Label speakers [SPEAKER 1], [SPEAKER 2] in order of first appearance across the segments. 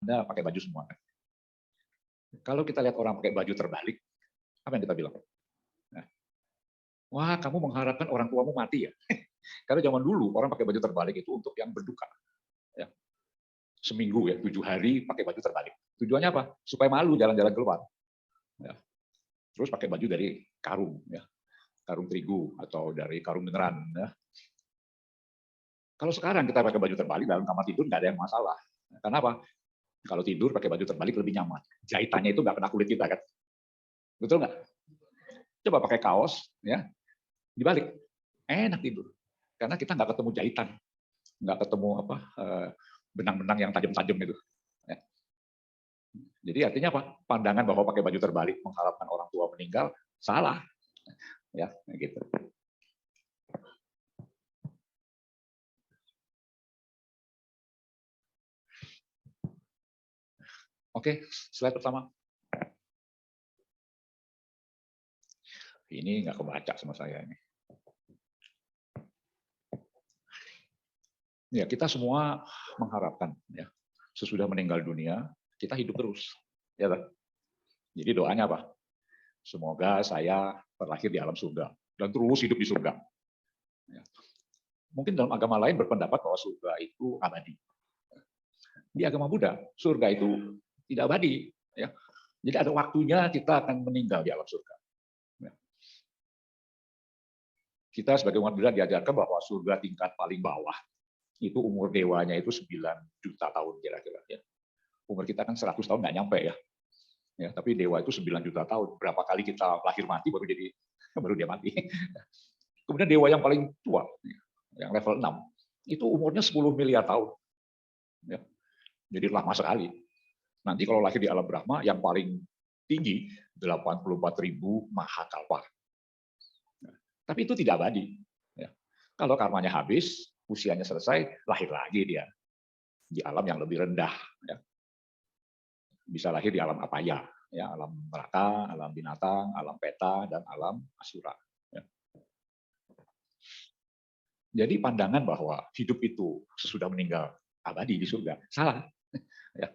[SPEAKER 1] Anda pakai baju semua kan. Kalau kita lihat orang pakai baju terbalik, apa yang kita bilang? Nah, wah, kamu mengharapkan orang tuamu mati ya? Karena zaman dulu orang pakai baju terbalik itu untuk yang berduka. Ya. Seminggu ya, 7 hari pakai baju terbalik. Tujuannya apa? Supaya malu jalan-jalan keluar. Ya. Terus pakai baju dari karung, ya, karung terigu atau dari karung beneran. Ya. Kalau sekarang kita pakai baju terbalik dalam kamar tidur nggak ada yang masalah. Kenapa? Kalau tidur pakai baju terbalik lebih nyaman. Jahitannya itu nggak kena kulit kita kan? Betul nggak? Coba pakai kaos, ya, dibalik, enak tidur. Karena kita nggak ketemu jahitan, nggak ketemu apa benang-benang yang tajam-tajam itu. Ya. Jadi artinya apa? Pandangan bahwa pakai baju terbalik mengharapkan orang tua meninggal salah, ya, gitu. Oke, slide pertama. Ini nggak kebaca sama saya ini. Ya, kita semua mengharapkan ya, sesudah meninggal dunia kita hidup terus, ya kan? Jadi doanya apa? Semoga saya terlahir di alam surga dan terus hidup di surga. Ya. Mungkin dalam agama lain berpendapat bahwa surga itu abadi. Di agama Buddha, surga itu tidak abadi. Ya. Jadi ada waktunya kita akan meninggal di alam surga. Ya. Kita sebagai umat Buddha diajarkan bahwa surga tingkat paling bawah itu umur dewanya itu 9 juta tahun kira-kira. Ya. Umur kita kan 100 tahun nggak nyampe ya. Ya, tapi dewa itu 9 juta tahun. Berapa kali kita lahir mati baru dia mati. Kemudian dewa yang paling tua, yang level 6, itu umurnya 10 miliar tahun. Ya. Jadi lama sekali. Nanti kalau lahir di alam Brahma, yang paling tinggi 84.000 mahakalpa. Tapi itu tidak abadi. Ya. Kalau karmanya habis, usianya selesai, lahir lagi dia di alam yang lebih rendah. Ya. Bisa lahir di alam apaya, ya, alam neraka, alam binatang, alam peta, dan alam asura. Ya. Jadi pandangan bahwa hidup itu sesudah meninggal abadi di surga salah. Ya.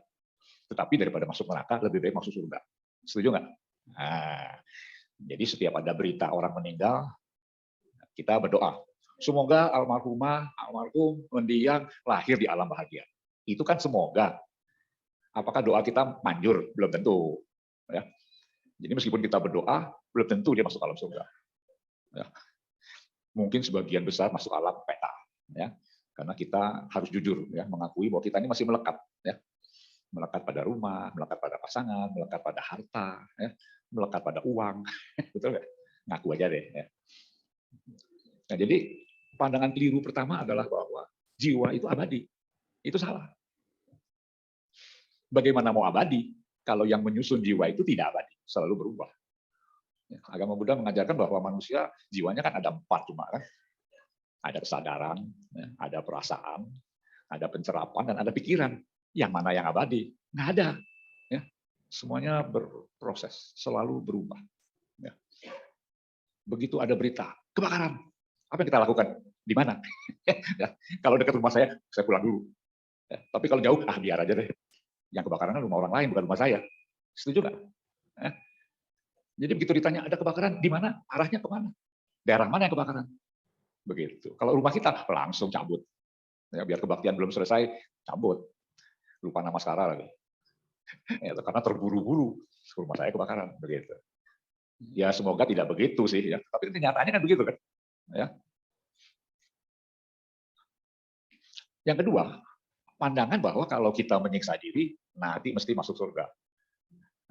[SPEAKER 1] Tetapi daripada masuk neraka, lebih baik masuk surga. Setuju nggak? Nah, jadi setiap ada berita orang meninggal, kita berdoa. Semoga almarhumah, almarhum, mendiang lahir di alam bahagia. Itu kan semoga. Apakah doa kita manjur? Belum tentu. Ya. Jadi meskipun kita berdoa, belum tentu dia masuk alam surga. Ya. Mungkin sebagian besar masuk alam peta. Ya. Karena kita harus jujur, ya, mengakui bahwa kita ini masih melekat. Ya. Melekat pada rumah, melekat pada pasangan, melekat pada harta, ya. Melekat pada uang. Betul nggak? Ngaku aja deh. Ya. Nah, jadi pandangan keliru pertama adalah bahwa jiwa itu abadi. Itu salah. Bagaimana mau abadi kalau yang menyusun jiwa itu tidak abadi, selalu berubah. Agama Buddha mengajarkan bahwa manusia jiwanya kan ada 4 cuma kan, ada kesadaran, ada perasaan, ada pencerapan, dan ada pikiran. Yang mana yang abadi? Nggak ada. Ya. Semuanya berproses, selalu berubah. Ya. Begitu ada berita kebakaran, apa yang kita lakukan? Di mana? Ya. Kalau dekat rumah saya pulang dulu. Ya. Tapi kalau jauh, biar aja deh. Yang kebakaran kan rumah orang lain, bukan rumah saya. Setuju nggak? Jadi begitu ditanya ada kebakaran, di mana? Arahnya ke mana? Daerah mana yang kebakaran? Begitu. Kalau rumah kita langsung cabut. Ya, biar kebaktian belum selesai, cabut. Lupa nama sekarang lagi. Ya, karena terburu-buru rumah saya kebakaran. Begitu. Ya semoga tidak begitu sih. Ya. Tapi kenyataannya kan begitu kan. Ya. Yang kedua, pandangan bahwa kalau kita menyiksa diri, nanti mesti masuk surga.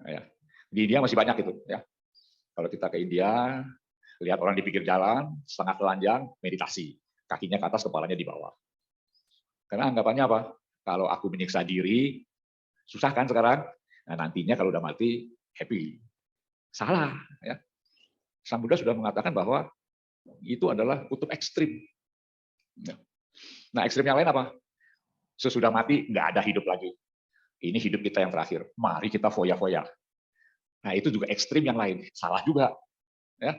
[SPEAKER 1] Ya. Di India masih banyak itu. Ya. Kalau kita ke India, lihat orang di pinggir jalan, setengah telanjang, meditasi. Kakinya ke atas, kepalanya di bawah. Karena anggapannya apa? Kalau aku menyiksa diri, susah kan sekarang? Nah, nantinya kalau udah mati, happy. Salah. Ya. Sang Buddha sudah mengatakan bahwa itu adalah kutub ekstrim. Nah, ekstrim yang lain apa? Sesudah mati, nggak ada hidup lagi. Ini hidup kita yang terakhir. Mari kita foya-foya. Nah, itu juga ekstrim yang lain. Salah juga. Ya.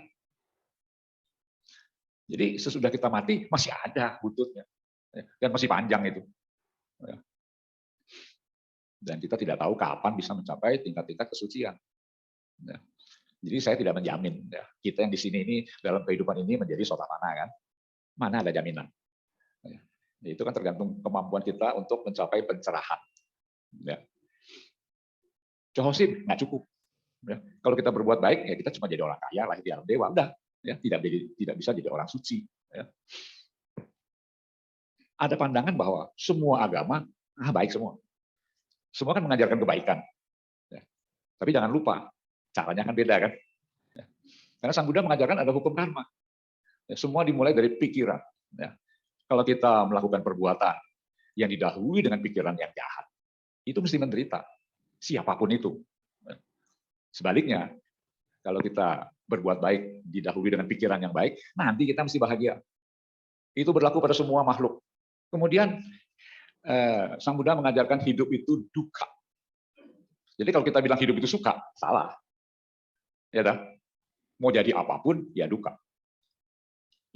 [SPEAKER 1] Jadi sesudah kita mati, masih ada buntutnya. Dan masih panjang itu. dan kita tidak tahu kapan bisa mencapai tingkat-tingkat kesucian. Ya. Jadi saya tidak menjamin ya, kita yang di sini ini dalam kehidupan ini menjadi sotapanah kan, mana ada jaminan. Ya. Itu kan tergantung kemampuan kita untuk mencapai pencerahan. Ya. Jehoshim nggak cukup. Ya. Kalau kita berbuat baik, ya kita cuma jadi orang kaya, lahir di alam dewa, udah. Ya, tidak bisa jadi orang suci. Ya. Ada pandangan bahwa semua agama baik semua. Semua kan mengajarkan kebaikan. Ya. Tapi jangan lupa, caranya kan beda kan. Ya. Karena Sang Buddha mengajarkan ada hukum karma. Ya, semua dimulai dari pikiran. Ya. Kalau kita melakukan perbuatan yang didahului dengan pikiran yang jahat, itu mesti menderita. Siapapun itu. Ya. Sebaliknya, kalau kita berbuat baik, didahului dengan pikiran yang baik, nanti kita mesti bahagia. Itu berlaku pada semua makhluk. Kemudian, Sang Buddha mengajarkan hidup itu duka. Jadi kalau kita bilang hidup itu suka, salah. Ya dah. Mau jadi apapun, ya duka.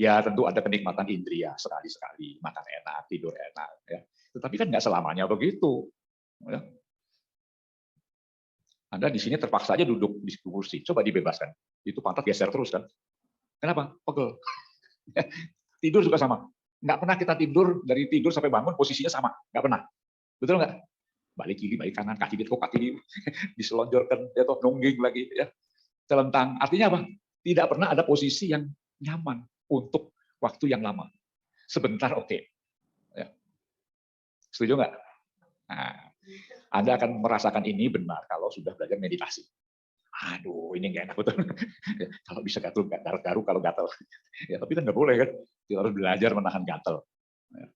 [SPEAKER 1] Ya tentu ada kenikmatan indria sekali-sekali, makan enak, tidur enak. Ya. Tetapi kan nggak selamanya begitu. Ya. Anda di sini terpaksa aja duduk di kursi, coba dibebaskan. Itu pantat geser terus kan. Kenapa? Pegel. Tidur juga sama. Nggak pernah kita tidur, dari tidur sampai bangun posisinya sama. Nggak pernah. Betul nggak? Balik kiri, balik kanan, kaki kaki diselonjorkan, jatuh nungging lagi. Ya. Celentang. Artinya apa? Tidak pernah ada posisi yang nyaman untuk waktu yang lama. Sebentar oke. Ya. Setuju nggak? Nah, Anda akan merasakan ini benar kalau sudah belajar meditasi. Aduh, ini nggak enak betul. Kalau bisa gatel, garu kalau gatel. Ya, tapi kan nggak boleh kan. Kita harus belajar menahan gatel. Ya.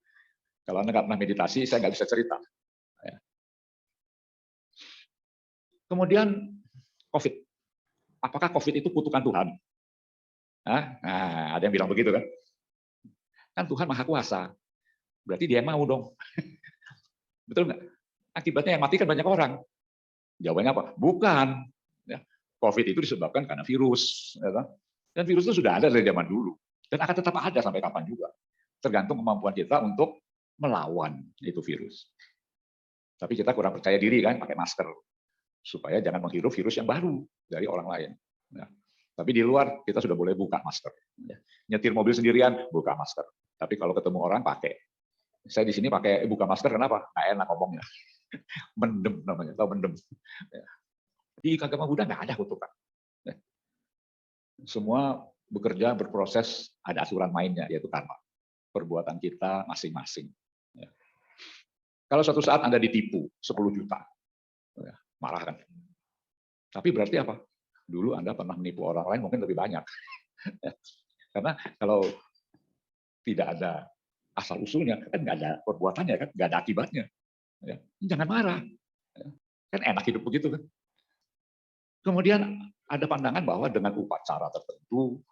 [SPEAKER 1] Kalau Anda nggak pernah meditasi, saya nggak bisa cerita. Ya. Kemudian COVID. Apakah COVID itu kutukan Tuhan? Nah, ada yang bilang begitu kan? Kan Tuhan Maha Kuasa. Berarti dia yang mau dong. Betul nggak? Akibatnya yang mati kan banyak orang. Jawabannya apa? Bukan. Ya. COVID itu disebabkan karena virus. Ya. Dan virus itu sudah ada dari zaman dulu. Dan akan tetap ada sampai kapan juga. Tergantung kemampuan kita untuk melawan itu virus. Tapi kita kurang percaya diri kan, pakai masker. Supaya jangan menghirup virus yang baru dari orang lain. Ya. Tapi di luar kita sudah boleh buka masker. Ya. Nyetir mobil sendirian, buka masker. Tapi kalau ketemu orang pakai. Saya di sini pakai buka masker, kenapa? Nggak enak ngomongnya. Mendem namanya, tahu mendem. Ya. Di agama Buddha nggak ada kutukan. Ya. Semua bekerja, berproses, ada aturan mainnya, yaitu karma. Perbuatan kita masing-masing. Ya. Kalau suatu saat Anda ditipu 10 juta, ya, marah kan? Tapi berarti apa? Dulu Anda pernah menipu orang lain mungkin lebih banyak. Karena kalau tidak ada asal usulnya, kan nggak ada perbuatannya, kan nggak ada akibatnya. Ya. Jangan marah. Ya. Kan enak hidup begitu kan. Kemudian ada pandangan bahwa dengan upacara tertentu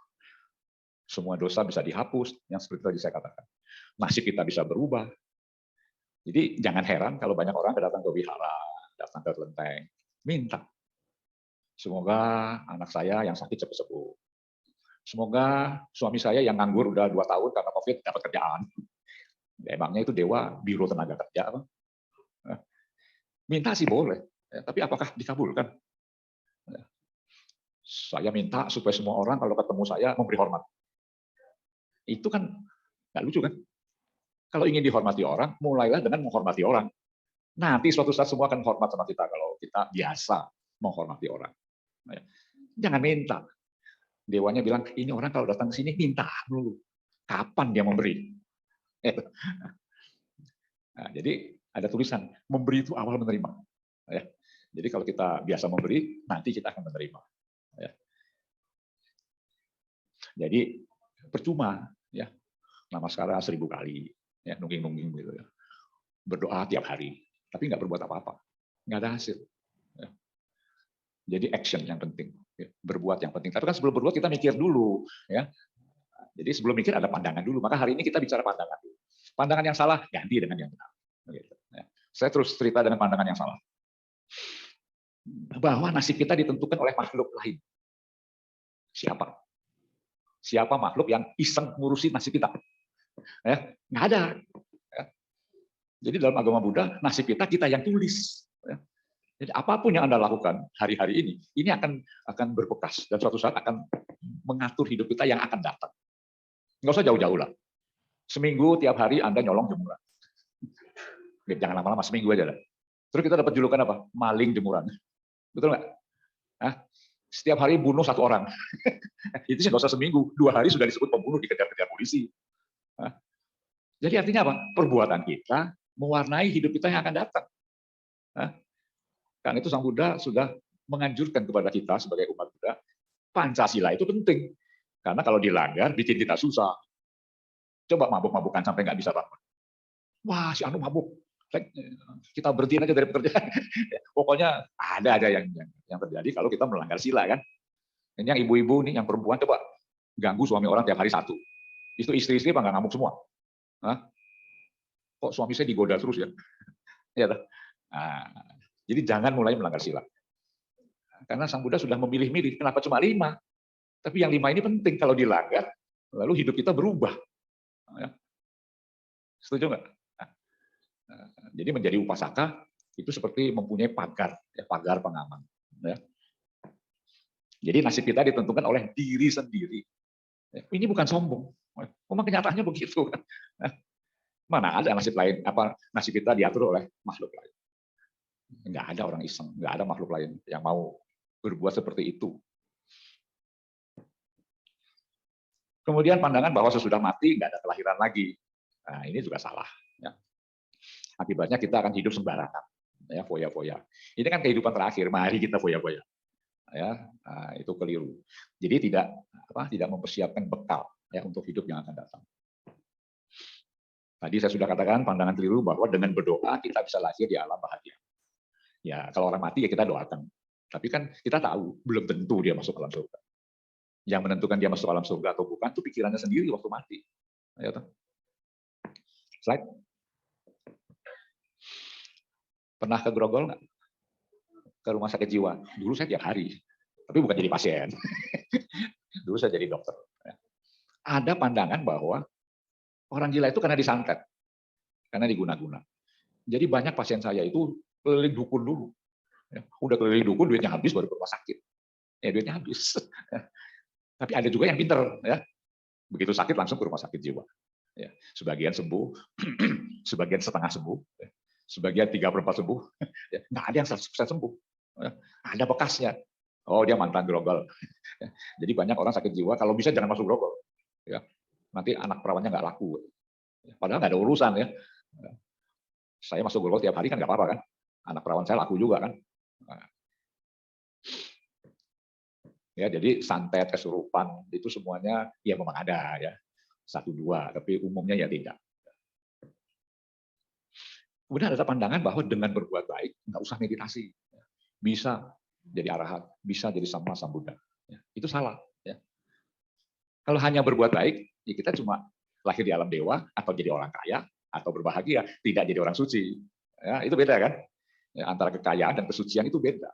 [SPEAKER 1] semua dosa bisa dihapus, yang seperti tadi saya katakan. Nasib kita bisa berubah. Jadi jangan heran kalau banyak orang datang ke wihara, datang ke kelenteng, minta. Semoga anak saya yang sakit cepat sembuh. Semoga suami saya yang nganggur udah 2 tahun karena COVID dapat kerjaan. Emangnya itu dewa biro tenaga kerja apa? Minta sih boleh, tapi apakah dikabulkan? Saya minta supaya semua orang kalau ketemu saya memberi hormat. Itu kan nggak lucu kan? Kalau ingin dihormati orang, mulailah dengan menghormati orang. Nanti suatu saat semua akan hormat sama kita kalau kita biasa menghormati orang. Jangan minta. Dewanya bilang, ini orang kalau datang ke sini minta dulu. Kapan dia memberi? Nah, jadi ada tulisan, memberi itu awal menerima. Jadi kalau kita biasa memberi, nanti kita akan menerima. Jadi percuma, ya, namaskara 1000 kali, ya, nungging-nungging gitu ya, berdoa tiap hari, tapi nggak berbuat apa-apa, nggak ada hasil. Ya. Jadi action yang penting, ya, berbuat yang penting. Tapi kan sebelum berbuat kita mikir dulu, ya. Jadi sebelum mikir ada pandangan dulu. Maka hari ini kita bicara pandangan dulu. Pandangan yang salah ganti dengan yang benar. Gitu, ya. Saya terus cerita dengan pandangan yang salah. Bahwa nasib kita ditentukan oleh makhluk lain. Siapa? Siapa makhluk yang iseng ngurusi nasib kita? Ya, nggak ada. Ya. Jadi dalam agama Buddha, nasib kita yang tulis. Ya. Jadi apapun yang Anda lakukan hari-hari ini akan berbekas dan suatu saat akan mengatur hidup kita yang akan datang. Nggak usah jauh-jauh lah. Seminggu tiap hari Anda nyolong jemuran. Jangan lama-lama, seminggu aja lah. Terus kita dapat julukan apa? Maling jemuran. Betul nggak? Hah? Setiap hari bunuh satu orang. Itu sih nggak usah seminggu. 2 hari sudah disebut pembunuh, dikejar-kejar polisi. Hah? Jadi artinya apa? Perbuatan kita mewarnai hidup kita yang akan datang. Hah? Karena itu Sang Buddha sudah menganjurkan kepada kita sebagai umat Buddha, Pancasila itu penting. Karena kalau dilanggar, bikin kita susah. Coba mabuk-mabukan sampai nggak bisa bangun. Wah, si Anu mabuk. Kita berhentiin aja dari pekerjaan. Pokoknya ada aja yang terjadi kalau kita melanggar sila kan. Ini yang ibu-ibu nih, yang perempuan coba ganggu suami orang tiap hari satu. Itu istri-istri apa nggak ngamuk semua? Hah? Kok suami saya digoda terus ya? Ya, nah, jadi jangan mulai melanggar sila. Karena Sang Buddha sudah memilih-milih. Kenapa cuma 5? Tapi yang 5 ini penting. Kalau dilanggar, lalu hidup kita berubah. Ya. Setuju nggak? Jadi menjadi upasaka itu seperti mempunyai pagar, ya, pagar pengaman. Ya. Jadi nasib kita ditentukan oleh diri sendiri. Ya, ini bukan sombong. Memang kenyataannya begitu. Mana ada nasib lain? Apa nasib kita diatur oleh makhluk lain? Nggak ada orang iseng, nggak ada makhluk lain yang mau berbuat seperti itu. Kemudian pandangan bahwa sesudah mati nggak ada kelahiran lagi. Nah, ini juga salah. Ya. Akibatnya kita akan hidup sembarangan, ya, foya-foya. Ini kan kehidupan terakhir, mari kita foya-foya. Ya, nah, itu keliru. Jadi tidak mempersiapkan bekal ya untuk hidup yang akan datang. Tadi saya sudah katakan pandangan keliru bahwa dengan berdoa kita bisa lahir di alam bahagia. Ya, kalau orang mati ya kita doakan. Tapi kan kita tahu belum tentu dia masuk alam surga. Yang menentukan dia masuk alam surga atau bukan itu pikirannya sendiri waktu mati. Ya, slide. Pernah ke Grogol nggak? Ke rumah sakit jiwa. Dulu saya tiap hari, tapi bukan jadi pasien. Dulu saya jadi dokter. Ada pandangan bahwa orang gila itu karena disantet, karena diguna-guna. Jadi banyak pasien saya itu keliling dukun dulu. Udah keliling dukun, duitnya habis baru ke rumah sakit. Ya duitnya habis. Tapi ada juga yang pinter, ya. Begitu sakit langsung ke rumah sakit jiwa. Ya, sebagian sembuh, sebagian setengah sembuh. Sebagian 3/4 sembuh, ya, nggak ada yang 100% sembuh. Ada bekasnya. Oh, dia mantan Grogol. Jadi banyak orang sakit jiwa, kalau bisa jangan masuk Grogol. Ya, nanti anak perawannya nggak laku. Padahal nggak ada urusan ya. Saya masuk Grogol tiap hari kan nggak apa-apa kan. Anak perawan saya laku juga kan. Ya, jadi santet, kesurupan itu semuanya ya memang ada ya. 1-2, tapi umumnya ya tidak. Kemudian ada pandangan bahwa dengan berbuat baik, nggak usah meditasi. Bisa jadi arahat, bisa jadi sama Sang Buddha. Itu salah. Ya. Kalau hanya berbuat baik, ya kita cuma lahir di alam dewa, atau jadi orang kaya, atau berbahagia, tidak jadi orang suci. Ya, itu beda kan? Ya, antara kekayaan dan kesucian itu beda.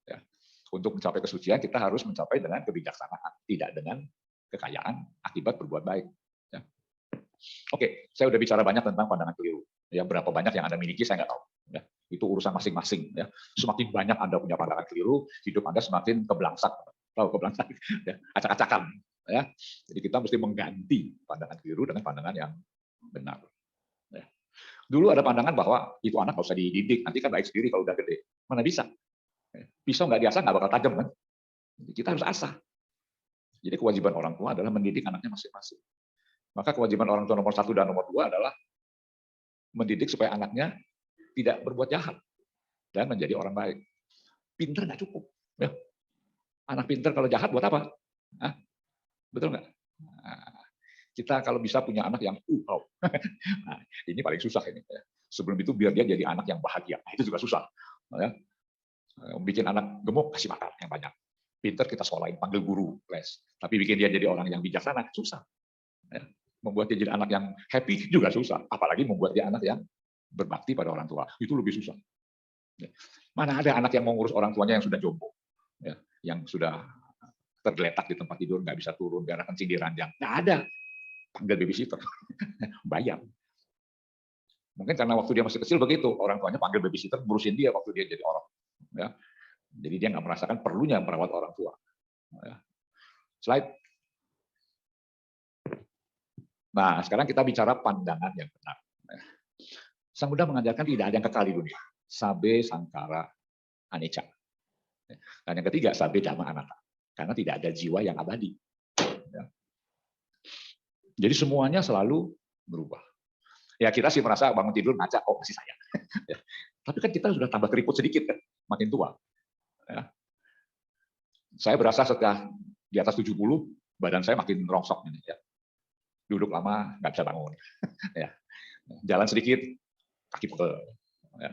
[SPEAKER 1] Ya. Untuk mencapai kesucian, kita harus mencapai dengan kebijaksanaan, tidak dengan kekayaan akibat berbuat baik. Ya. Oke, saya udah bicara banyak tentang pandangan keliru. Ya, berapa banyak yang Anda miliki saya nggak tahu. Ya, itu urusan masing-masing. Ya. Semakin banyak Anda punya pandangan keliru, hidup Anda semakin keblangsak. Tahu keblangsak? Ya, acak-acakan. Ya. Jadi kita mesti mengganti pandangan keliru dengan pandangan yang benar. Ya. Dulu ada pandangan bahwa itu anak nggak usah dididik, nanti kan baik sendiri kalau udah gede. Mana bisa? Ya. Pisau nggak diasah nggak bakal tajam kan? Kita harus asah. Jadi kewajiban orang tua adalah mendidik anaknya masing-masing. Maka kewajiban orang tua nomor 1 dan nomor 2 adalah mendidik supaya anaknya tidak berbuat jahat dan menjadi orang baik. Pinter nggak cukup. Ya. Anak pinter kalau jahat buat apa? Hah? Betul nggak? Nah, kita kalau bisa punya anak yang nah, ini paling susah ini. Ya. Sebelum itu biar dia jadi anak yang bahagia. Nah, itu juga susah. Ya. Bikin anak gemuk, kasih makan yang banyak. Pinter kita sekolahin, panggil guru, les. Tapi bikin dia jadi orang yang bijaksana, susah. Ya. Membuat dia jadi anak yang happy juga susah. Apalagi membuat dia anak yang berbakti pada orang tua. Itu lebih susah. Mana ada anak yang mau ngurus orang tuanya yang sudah jompo. Ya, yang sudah tergeletak di tempat tidur, nggak bisa turun, biar kencing di ranjang. Nggak ada. Panggil babysitter. Bayar. Mungkin karena waktu dia masih kecil begitu, orang tuanya panggil babysitter, ngurusin dia waktu dia jadi orang. Ya. Jadi dia nggak merasakan perlunya merawat orang tua. Ya. Slide. Nah, sekarang kita bicara pandangan yang benar. Sang Buddha mengajarkan tidak ada yang kekal di dunia. Sabe sangkara anicca. Dan yang ketiga, sabe dhamma anatta. Karena tidak ada jiwa yang abadi. Jadi semuanya selalu berubah. Ya kita sih merasa bangun tidur ngaca, oh masih saya. Tapi kan kita sudah tambah keriput sedikit kan, makin tua. Ya. Saya berasa setelah di atas 70, badan saya makin rongsok ini. Ya. Duduk lama nggak bisa bangun. Ya. Jalan sedikit, kaki pegel. Ya.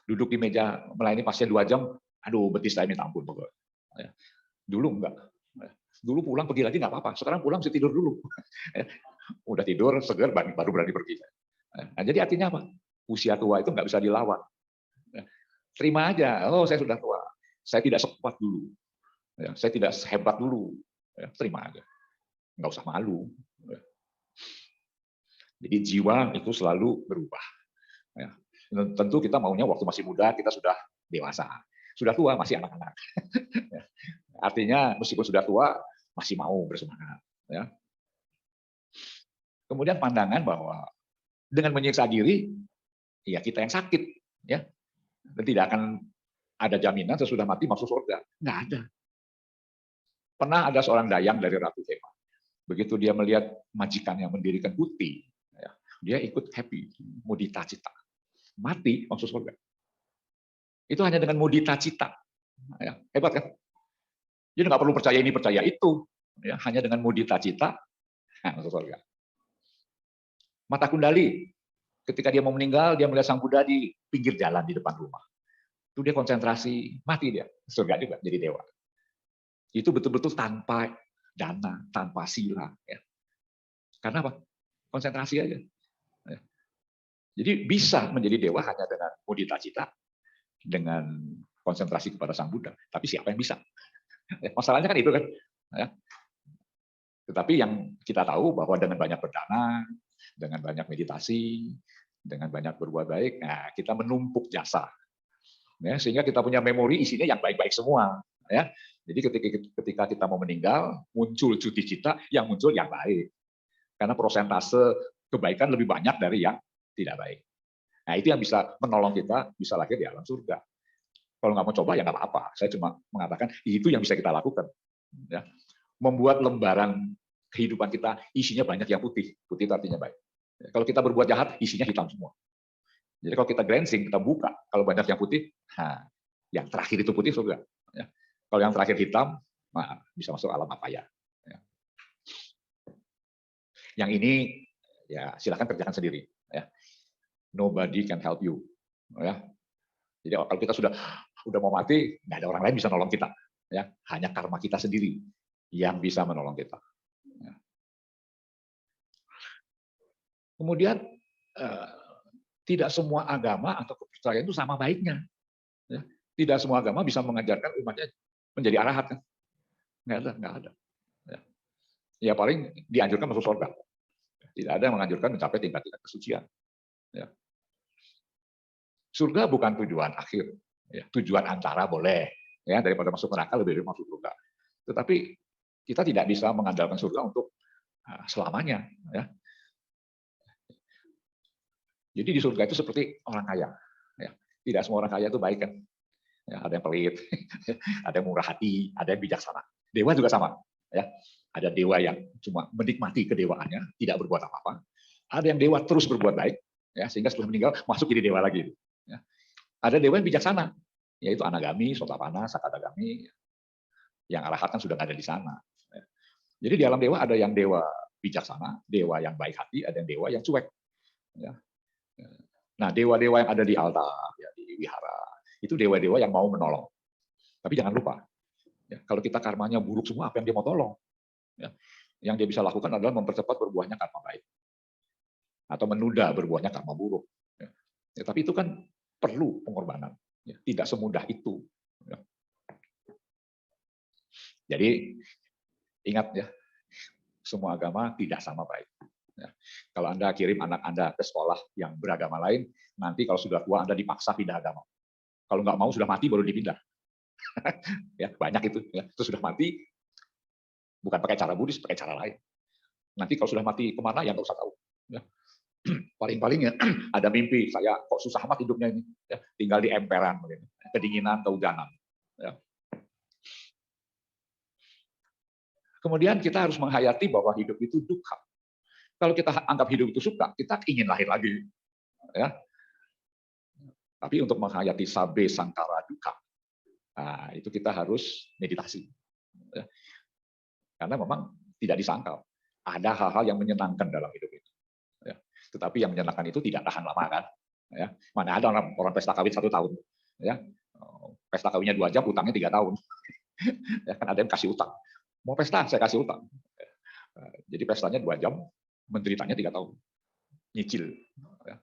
[SPEAKER 1] Duduk di meja melayani pasien 2 jam, aduh betis saya minta ampun pegel. Ya. Dulu enggak. Dulu pulang pergi lagi nggak apa-apa. Sekarang pulang mesti tidur dulu. Udah tidur, seger, baru berani pergi. Nah, jadi artinya apa? Usia tua itu nggak bisa dilawan. Terima aja. Oh, saya sudah tua. Saya tidak sekuat dulu. Saya tidak sehebat dulu. Terima aja. Nggak usah malu. Jadi jiwa itu selalu berubah. Tentu kita maunya waktu masih muda, kita sudah dewasa. Sudah tua, masih anak-anak. Artinya meskipun sudah tua masih mau bersemangat. Ya. Kemudian pandangan bahwa dengan menyiksa diri, ya kita yang sakit, ya, dan tidak akan ada jaminan sesudah mati masuk surga. Nggak ada. Pernah ada seorang dayang dari Ratu Kema. Begitu dia melihat majikan yang mendirikan putih, ya, dia ikut happy, mudita cita, mati masuk surga. Itu hanya dengan mudita cita. Ya, hebat kan? Jadi nggak perlu percaya ini, percaya itu. Ya, hanya dengan mudita cita, masuk surga. Mata Kundali, ketika dia mau meninggal, dia melihat Sang Buddha di pinggir jalan di depan rumah. Itu dia konsentrasi, mati dia. Surga juga, jadi dewa. Itu betul-betul tanpa dana, tanpa sila. Ya. Karena apa? Konsentrasi aja. Ya. Jadi bisa menjadi dewa hanya dengan mudita cita, dengan konsentrasi kepada Sang Buddha. Tapi siapa yang bisa? Masalahnya kan itu kan. Ya. Tetapi yang kita tahu bahwa dengan banyak berdana, dengan banyak meditasi, dengan banyak berbuat baik, nah kita menumpuk jasa. Ya, sehingga kita punya memori isinya yang baik-baik semua. Ya. Jadi ketika kita mau meninggal, muncul cuti cita, yang muncul yang baik. Karena prosentase kebaikan lebih banyak dari yang tidak baik. Nah itu yang bisa menolong kita, bisa lahir di alam surga. Kalau nggak mau coba ya nggak apa-apa. Saya cuma mengatakan itu yang bisa kita lakukan. Ya. Membuat lembaran kehidupan kita isinya banyak yang putih. Putih itu artinya baik. Kalau kita berbuat jahat, isinya hitam semua. Jadi kalau kita glancing, kita buka, kalau banyak yang putih, nah, yang terakhir itu putih surga. Ya. Kalau yang terakhir hitam, nah, bisa masuk alam apa ya. Yang ini ya silakan kerjakan sendiri. Ya. Nobody can help you. Ya. Jadi kalau kita sudah mau mati, nggak ada orang lain bisa nolong kita. Ya. Hanya karma kita sendiri yang bisa menolong kita. Ya. Kemudian tidak semua agama atau kepercayaan itu sama baiknya. Ya. Tidak semua agama bisa mengajarkan umatnya menjadi arahat kan? Nggak ada. Ya paling dianjurkan masuk surga. Tidak ada yang menganjurkan mencapai tingkat-tingkat kesucian. Ya. Surga bukan tujuan akhir. Ya. Tujuan antara boleh. Ya, daripada masuk neraka lebih dari masuk surga. Tetapi kita tidak bisa mengandalkan surga untuk selamanya. Ya. Jadi di surga itu seperti orang kaya. Ya. Tidak semua orang kaya itu baik kan. Ya, ada yang pelit, ada yang murah hati, ada yang bijaksana. Dewa juga sama. Ya. Ada dewa yang cuma menikmati kedewaannya, tidak berbuat apa-apa. Ada yang dewa terus berbuat baik, ya, sehingga setelah meninggal masuk jadi dewa lagi. Ya. Ada dewa yang bijaksana, yaitu Anagami, Sotapanna, Sakadagami. Yang arahat kan sudah ada di sana. Ya. Jadi di alam dewa ada yang dewa bijaksana, dewa yang baik hati, ada yang dewa yang cuek. Ya. Nah, dewa-dewa yang ada di altar, ya, di wihara, itu dewa-dewa yang mau menolong. Tapi jangan lupa, ya, kalau kita karmanya buruk semua, apa yang dia mau tolong? Ya, yang dia bisa lakukan adalah mempercepat berbuahnya karma baik. Atau menunda berbuahnya karma buruk. Ya. Ya, tapi itu kan perlu pengorbanan. Ya, tidak semudah itu. Ya. Jadi, ingat ya, semua agama tidak sama baik. Ya. Kalau Anda kirim anak Anda ke sekolah yang beragama lain, nanti kalau sudah tua Anda dipaksa pindah agama. Kalau nggak mau sudah mati baru dipindah. Ya, banyak itu. Ya. Itu sudah mati, bukan pakai cara Buddhis, pakai cara lain. Nanti kalau sudah mati kemana ya nggak usah tahu. Ya. Paling-paling ya ada mimpi, saya kok susah amat hidupnya ini. Ya. Tinggal di emperan, kedinginan, kehujanan. Ya. Kemudian kita harus menghayati bahwa hidup itu duka. Kalau kita anggap hidup itu suka, kita ingin lahir lagi. Ya. Tapi untuk menghayati sabe sangkara duka, nah, itu kita harus meditasi. Ya. Karena memang tidak disangkal. Ada hal-hal yang menyenangkan dalam hidup itu. Ya. Tetapi yang menyenangkan itu tidak tahan lama kan. Ya. Mana ada orang pesta kawin 1 tahun. Ya. Pesta kawinnya 2 jam, utangnya 3 tahun. Ya, kan ada yang kasih utang. Mau pesta, saya kasih utang. Jadi pestanya 2 jam, menderitanya 3 tahun. Nyicil. Ya.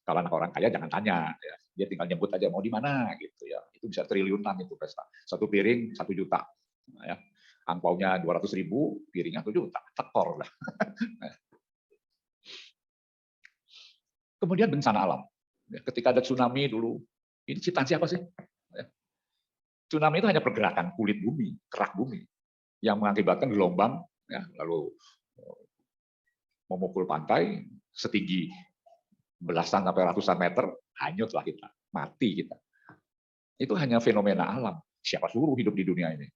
[SPEAKER 1] Kalau anak orang kaya jangan tanya. Ya. Dia tinggal nyebut aja mau di mana gitu ya. Itu bisa triliunan itu pesta. 1 piring 1 juta. Ya. Angpaunya 200.000, piringnya 1 juta. Tekor lah. Kemudian bencana alam. Ketika ada tsunami dulu, ini ciptaan siapa sih? Tsunami itu hanya pergerakan kulit bumi, kerak bumi, yang mengakibatkan gelombang, ya, lalu memukul pantai setinggi belasan sampai ratusan meter, hanyutlah kita, mati kita. Itu hanya fenomena alam. Siapa suruh hidup di dunia ini?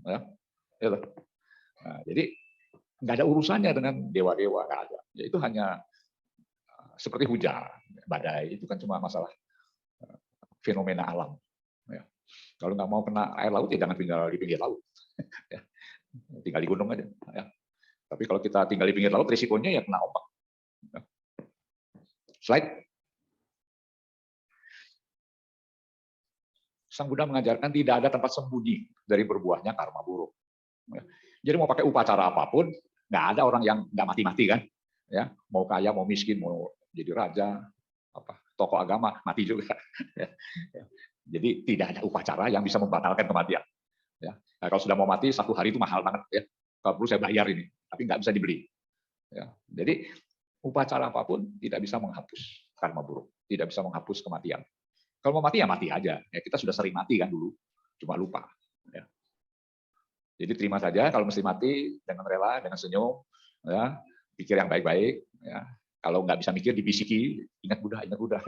[SPEAKER 1] Ya, nah, jadi nggak ada urusannya dengan dewa-dewa, nggak ada. Ya, itu hanya seperti hujan, badai, itu kan cuma masalah fenomena alam. Ya. Kalau nggak mau kena air laut, ya jangan tinggal di pinggir laut. Ya. Tinggal di gunung aja. Ya. Tapi kalau kita tinggal di pinggir laut, risikonya ya kena ombak. Ya. Slide. Sang Buddha mengajarkan tidak ada tempat sembunyi dari berbuahnya karma buruk. Ya. Jadi mau pakai upacara apapun, nggak ada orang yang nggak mati-mati kan. Ya. Mau kaya, mau miskin, mau jadi raja, tokoh agama, mati juga. Ya. Jadi tidak ada upacara yang bisa membatalkan kematian. Ya. Nah, kalau sudah mau mati, 1 hari itu mahal banget. Ya. Kalau perlu saya bayar ini, tapi nggak bisa dibeli. Ya. Jadi upacara apapun tidak bisa menghapus karma buruk, tidak bisa menghapus kematian. Kalau mau mati ya mati aja. Ya, kita sudah sering mati kan dulu, cuma lupa. Ya. Jadi terima saja kalau mesti mati dengan rela, dengan senyum, ya, pikir yang baik-baik. Ya. Kalau nggak bisa mikir dibisiki, ingat Buddha,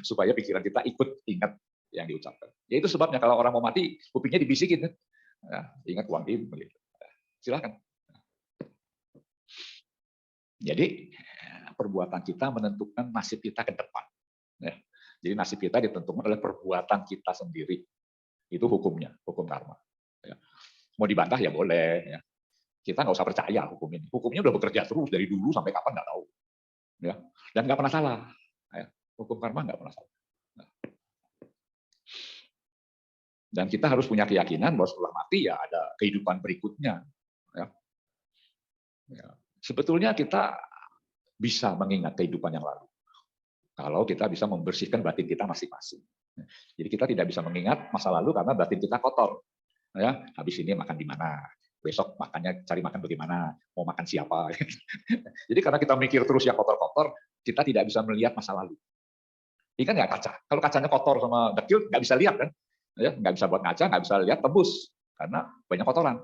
[SPEAKER 1] supaya pikiran kita ikut ingat yang diucapkan. Ya itu sebabnya kalau orang mau mati, kupingnya dibisikin. Ya, ingat Wang Im, begitu. Silakan. Jadi perbuatan kita menentukan nasib kita ke depan. Ya. Jadi nasib kita ditentukan oleh perbuatan kita sendiri. Itu hukumnya, hukum karma. Ya. Mau dibantah ya boleh. Ya. Kita nggak usah percaya hukum ini. Hukumnya udah bekerja terus dari dulu sampai kapan nggak tahu. Ya. Dan nggak pernah salah. Ya. Hukum karma nggak pernah salah. Nah. Dan kita harus punya keyakinan bahwa setelah mati ya ada kehidupan berikutnya. Ya. Ya. Sebetulnya kita bisa mengingat kehidupan yang lalu. Kalau kita bisa membersihkan batin kita masing-masing. Jadi kita tidak bisa mengingat masa lalu karena batin kita kotor. Ya, habis ini makan di mana? Besok makannya cari makan bagaimana? Mau makan siapa? Jadi karena kita mikir terus yang kotor-kotor, kita tidak bisa melihat masa lalu. Ini kan nggak kaca. Kalau kacanya kotor sama dekil, nggak bisa lihat kan? Ya, nggak bisa buat ngaca, nggak bisa lihat tembus karena banyak kotoran.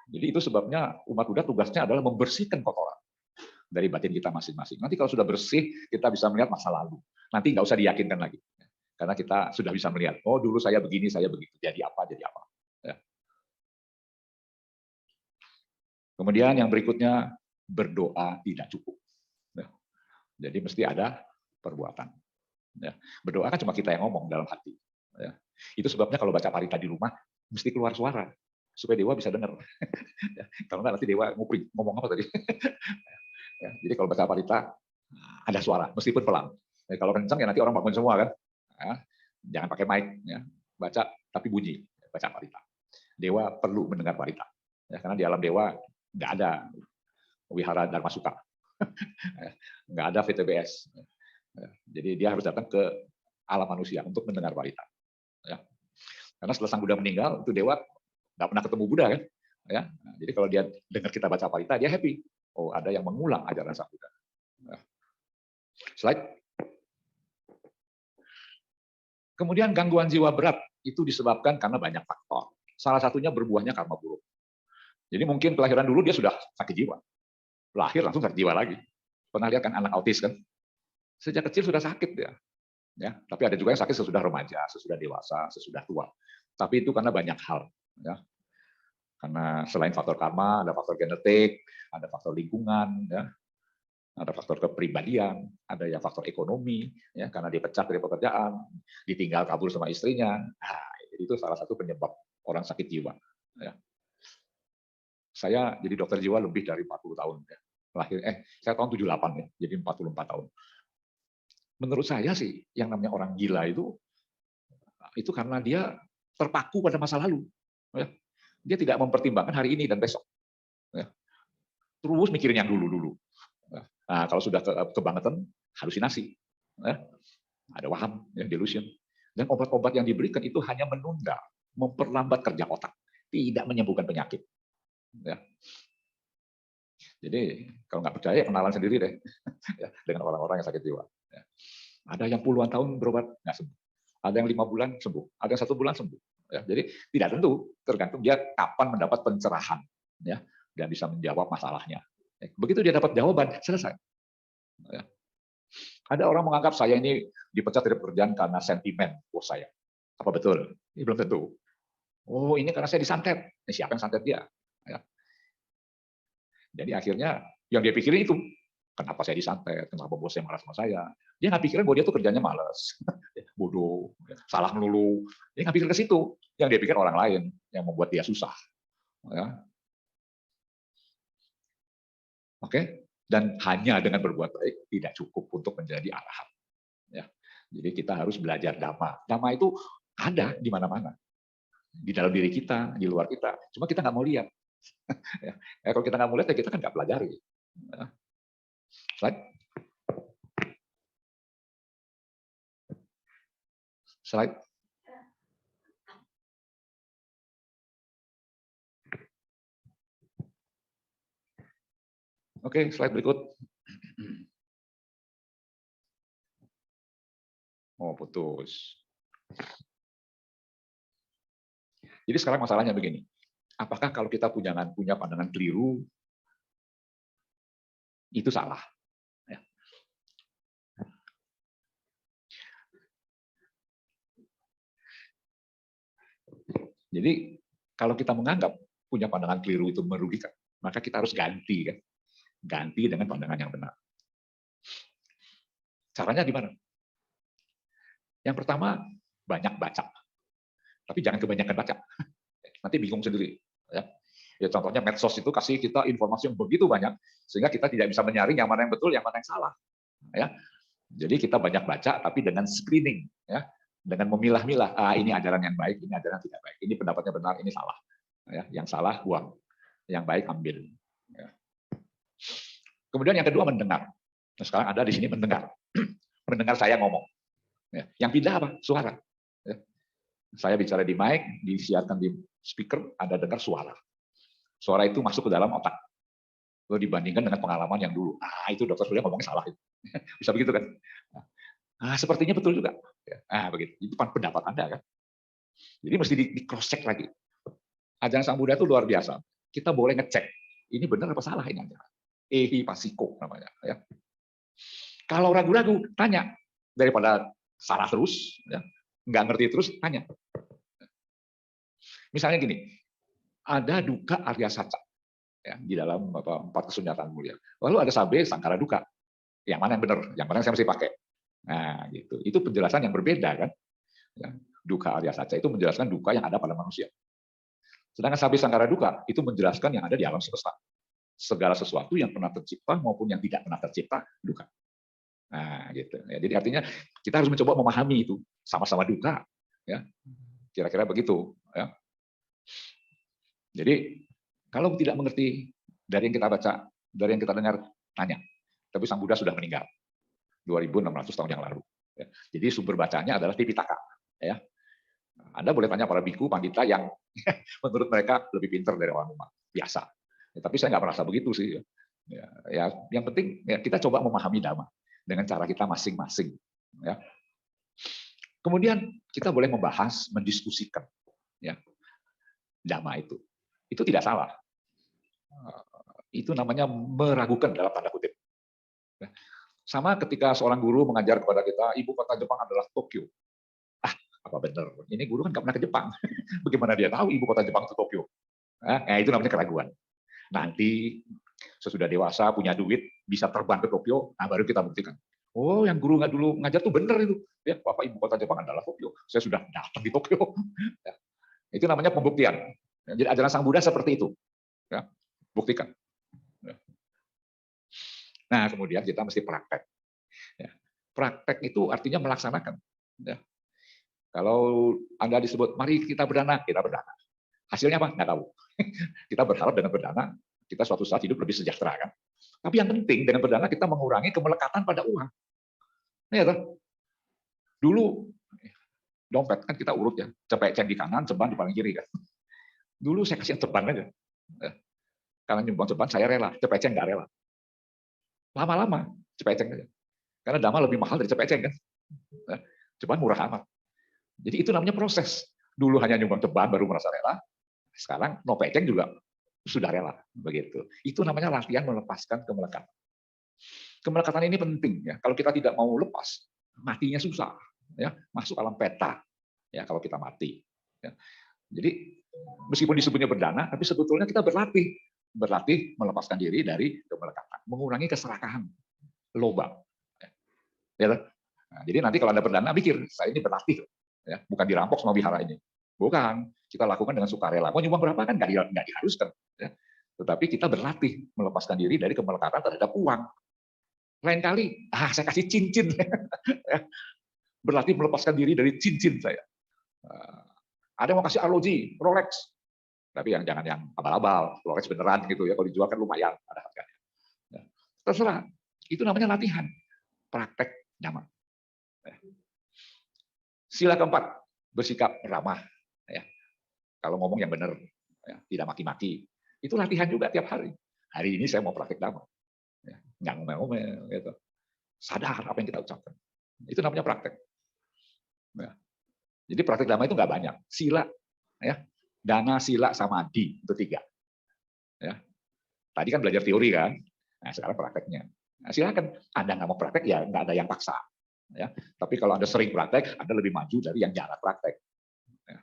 [SPEAKER 1] Jadi itu sebabnya umat Buddha tugasnya adalah membersihkan kotoran dari batin kita masing-masing. Nanti kalau sudah bersih, kita bisa melihat masa lalu. Nanti nggak usah diyakinkan lagi. Karena kita sudah bisa melihat, oh dulu saya begini, saya begitu. Jadi apa, jadi apa. Ya. Kemudian yang berikutnya, berdoa tidak cukup. Ya. Jadi mesti ada perbuatan. Ya. Berdoa kan cuma kita yang ngomong dalam hati. Ya. Itu sebabnya kalau baca parita di rumah, mesti keluar suara. Supaya dewa bisa dengar. Ya. Kalau nggak nanti dewa ngomong apa tadi. Ya. Jadi kalau baca parita, ada suara, meskipun pelan. Ya, kalau kencang ya nanti orang bangun semua kan. Ya. Jangan pakai mic. Ya. Baca tapi bunyi. Baca parita. Dewa perlu mendengar parita. Ya, karena di alam dewa nggak ada wihara dharma suka. Nggak ada VTBS. Ya. Jadi dia harus datang ke alam manusia untuk mendengar parita. Ya. Karena setelah Sang Buddha meninggal, itu dewa nggak pernah ketemu Buddha kan. Ya. Nah, jadi kalau dia dengar kita baca parita, dia happy. Oh, ada yang mengulang ajaran Sang Buddha. Nah, slide. Kemudian gangguan jiwa berat itu disebabkan karena banyak faktor. Salah satunya berbuahnya karma buruk. Jadi mungkin kelahiran dulu dia sudah sakit jiwa. Lahir langsung sakit jiwa lagi. Pernah lihat kan anak autis kan? Sejak kecil sudah sakit dia. Ya, tapi ada juga yang sakit sesudah remaja, sesudah dewasa, sesudah tua. Tapi itu karena banyak hal. Ya. Karena selain faktor karma, ada faktor genetik, ada faktor lingkungan, ya. Ada faktor kepribadian, ada yang faktor ekonomi, ya, karena dia pecat dari pekerjaan, ditinggal kabur sama istrinya. Nah, itu salah satu penyebab orang sakit jiwa. Ya. Saya jadi dokter jiwa lebih dari 40 tahun. Ya. Saya tahun 78 ya, jadi 44 tahun. Menurut saya sih, yang namanya orang gila itu karena dia terpaku pada masa lalu. Ya. Dia tidak mempertimbangkan hari ini dan besok. Ya. Terus mikirin yang dulu-dulu. Nah, kalau sudah kebangetan, halusinasi. Ya. Ada waham, ya, delusion. Dan obat-obat yang diberikan itu hanya menunda, memperlambat kerja otak. Tidak menyembuhkan penyakit. Ya. Jadi, kalau nggak percaya, kenalan sendiri deh. Ya, dengan orang-orang yang sakit jiwa. Ya. Ada yang puluhan tahun berobat, nggak sembuh. Ada yang 5 bulan sembuh. Ada yang 1 bulan sembuh. Ya, jadi tidak tentu, tergantung dia kapan mendapat pencerahan, ya, dan bisa menjawab masalahnya. Begitu dia dapat jawaban, selesai. Ya. Ada orang menganggap saya ini dipecat dari pekerjaan karena sentimen bos saya. Apa betul? Ini belum tentu. Oh, ini karena saya disantet. Siapa yang santet dia? Ya. Jadi akhirnya yang dia pikirin itu, kenapa saya disantet? Kenapa bos saya marah sama saya? Dia nggak pikirin bahwa dia tuh kerjanya malas, bodoh, salah melulu. Dia nggak pikir ke situ. Yang dia pikir orang lain yang membuat dia susah. Ya. Oke? Dan hanya dengan berbuat baik tidak cukup untuk menjadi arahat. Ya. Jadi kita harus belajar dhamma. Dhamma itu ada di mana-mana. Di dalam diri kita, di luar kita. Cuma kita nggak mau lihat. Ya. Kalau kita nggak mau lihat, ya kita kan nggak pelajari. Ya. Slide. Slide. Oke, slide berikut. Oh, putus. Jadi sekarang masalahnya begini. Apakah kalau kita punya pandangan keliru, itu salah? Ya. Jadi kalau kita menganggap punya pandangan keliru itu merugikan, maka kita harus ganti, kan? Ganti dengan pandangan yang benar. Caranya gimana? Yang pertama, banyak baca. Tapi jangan kebanyakan baca. Nanti bingung sendiri. Ya, contohnya medsos itu kasih kita informasi yang begitu banyak, sehingga kita tidak bisa menyaring yang mana yang betul, yang mana yang salah. Ya. Jadi kita banyak baca, tapi dengan screening. Ya. Dengan memilah-milah, ini ajaran yang baik, ini ajaran yang tidak baik. Ini pendapatnya benar, ini salah. Ya. Yang salah, buang. Yang baik, ambil. Ya. Kemudian yang kedua, mendengar. Nah, sekarang ada di sini mendengar. Mendengar saya ngomong. Ya. Yang pindah apa? Suara. Ya. Saya bicara di mic, disiarkan di speaker, Anda dengar suara. Suara itu masuk ke dalam otak. Lalu dibandingkan dengan pengalaman yang dulu. Itu dokter Surya ngomongnya salah. Bisa begitu kan? Sepertinya betul juga. Begitu. Itu pendapat Anda kan. Jadi mesti di cross check lagi. Ajaran Sang Buddha itu luar biasa. Kita boleh ngecek. Ini benar apa salah ini ajaran. Ehipassiko namanya. Ya. Kalau ragu-ragu, tanya. Daripada salah terus, ya. Nggak ngerti terus, tanya. Misalnya gini, ada duka Arya Saca ya, di dalam 4 kesunyataan mulia. Lalu ada sabe sangkara duka. Yang mana yang benar? Yang mana yang saya mesti pakai? Nah, gitu. Itu penjelasan yang berbeda kan. Ya, duka Arya Saca itu menjelaskan duka yang ada pada manusia. Sedangkan sabe sangkara duka itu menjelaskan yang ada di alam semesta. Segala sesuatu yang pernah tercipta maupun yang tidak pernah tercipta, duka. Nah, gitu. Ya, jadi artinya kita harus mencoba memahami itu. Sama-sama duka. Ya. Kira-kira begitu. Ya. Jadi kalau tidak mengerti dari yang kita baca, dari yang kita dengar, tanya. Tapi Sang Buddha sudah meninggal 2.600 tahun yang lalu. Jadi sumber bacanya adalah Tipitaka. Ya. Anda boleh tanya para biku, pandita yang menurut mereka lebih pintar dari orang umat biasa. Tapi saya nggak merasa begitu sih. Ya, yang penting ya, kita coba memahami Dhamma dengan cara kita masing-masing. Ya. Kemudian kita boleh membahas, mendiskusikan ya, Dhamma itu. Itu tidak salah. Itu namanya meragukan dalam tanda kutip. Sama ketika seorang guru mengajar kepada kita, ibu kota Jepang adalah Tokyo. Apa benar? Ini guru kan nggak pernah ke Jepang. Bagaimana dia tahu ibu kota Jepang itu Tokyo? Itu namanya keraguan. Nanti sesudah dewasa, punya duit, bisa terbang ke Tokyo, nah baru kita buktikan. Oh, yang guru nggak dulu ngajar tuh benar itu. Ya, Bapak ibu kota Jepang adalah Tokyo. Saya sudah datang di Tokyo. Ya, itu namanya pembuktian. Ya, jadi ajaran Sang Buddha seperti itu. Ya, buktikan. Ya. Nah, kemudian kita mesti praktek. Ya, praktek itu artinya melaksanakan. Ya. Kalau Anda disebut, mari kita berdana, kita berdana. Hasilnya apa? Nggak tahu. Kita berharap dengan berdana, kita suatu saat hidup lebih sejahtera, kan? Tapi yang penting dengan berdana kita mengurangi kemelekatan pada uang. Ya, toh? Dulu dompet kan kita urut ya, cepeceng di kanan, ceban di paling kiri kan. Dulu saya kasih ceban aja. Karena nyumbang ceban saya rela, cepeceng nggak rela. Lama-lama cepeceng aja. Karena Dhamma lebih mahal dari cepeceng kan. Ceban murah amat. Jadi itu namanya proses. Dulu hanya nyumbang ceban baru merasa rela. Sekarang no peceng juga sudah rela, begitu. Itu namanya latihan melepaskan kemelekatan. Kemelekatan ini penting ya. Kalau kita tidak mau lepas, matinya susah. Ya, masuk alam peta. Ya, kalau kita mati. Ya. Jadi meskipun disebutnya berdana, tapi sebetulnya kita berlatih melepaskan diri dari kemelekatan, mengurangi keserakahan, loba. Ya. Nah, jadi nanti kalau Anda berdana, pikir saya ini berlatih, ya, bukan dirampok sama wihara ini. Bukan, kita lakukan dengan sukarela. Mau nyumbang berapa kan nggak diharuskan. Ya. Tetapi kita berlatih melepaskan diri dari kemelekatan terhadap uang. Lain kali, saya kasih cincin. Berlatih melepaskan diri dari cincin saya. Ada yang mau kasih arloji, Rolex. Tapi jangan yang abal-abal, Rolex beneran gitu ya. Kalau dijual kan lumayan ada harganya. Ya. Terserah. Itu namanya latihan. Praktek Dhamma. Ya. Sila keempat, bersikap ramah. Ya. Kalau ngomong yang benar, ya, tidak maki-maki. Itu latihan juga tiap hari. Hari ini saya mau praktek Dhamma. Ya. Nggak ngomel-ngomel. Gitu. Sadar apa yang kita ucapkan. Itu namanya praktek. Ya. Jadi praktek Dhamma itu nggak banyak. Sila, ya, dana, sila, samadhi, itu 3. Ya. Tadi kan belajar teori kan, nah sekarang prakteknya. Nah, silakan, Anda nggak mau praktek ya nggak ada yang paksa. Ya. Tapi kalau Anda sering praktek, Anda lebih maju dari yang jarang praktek. Ya.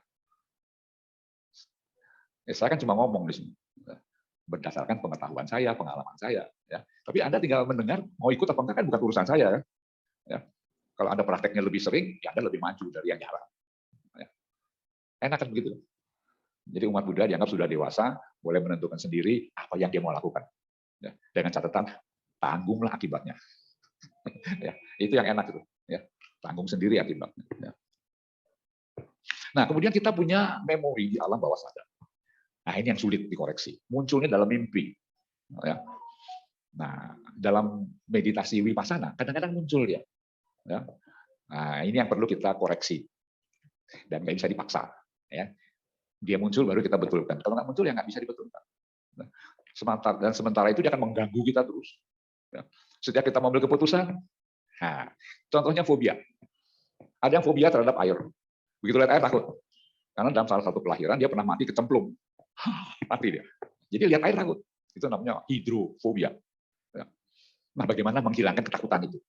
[SPEAKER 1] Saya kan cuma ngomong di sini, berdasarkan pengetahuan saya, pengalaman saya. Ya. Tapi Anda tinggal mendengar, mau ikut apa enggak kan bukan urusan saya. Ya. Kalau Anda prakteknya lebih sering, ya Anda lebih maju dari yang jarang. Ya. Enak kan begitu. Jadi umat Buddha dianggap sudah dewasa, boleh menentukan sendiri apa yang dia mau lakukan. Ya. Dengan catatan, tanggunglah akibatnya. Ya. Itu yang enak itu. Ya. Tanggung sendiri akibatnya. Ya. Nah, kemudian kita punya memori di alam bawah sadar. Nah, ini yang sulit dikoreksi. Munculnya dalam mimpi. Ya. Nah, dalam meditasi vipassana, kadang-kadang muncul dia. Ya. Nah, ini yang perlu kita koreksi. Dan nggak bisa dipaksa. Ya. Dia muncul baru kita betulkan. Kalau nggak muncul ya nggak bisa dibetulkan. Nah, sementara itu dia akan mengganggu kita terus. Ya. Setiap kita mengambil keputusan, nah, contohnya fobia. Ada yang fobia terhadap air. Begitu lihat air takut. Karena dalam salah satu kelahiran dia pernah mati kecemplung. Mati dia. Jadi lihat air takut. Itu namanya hidrofobia. Ya. Nah, bagaimana menghilangkan ketakutan itu?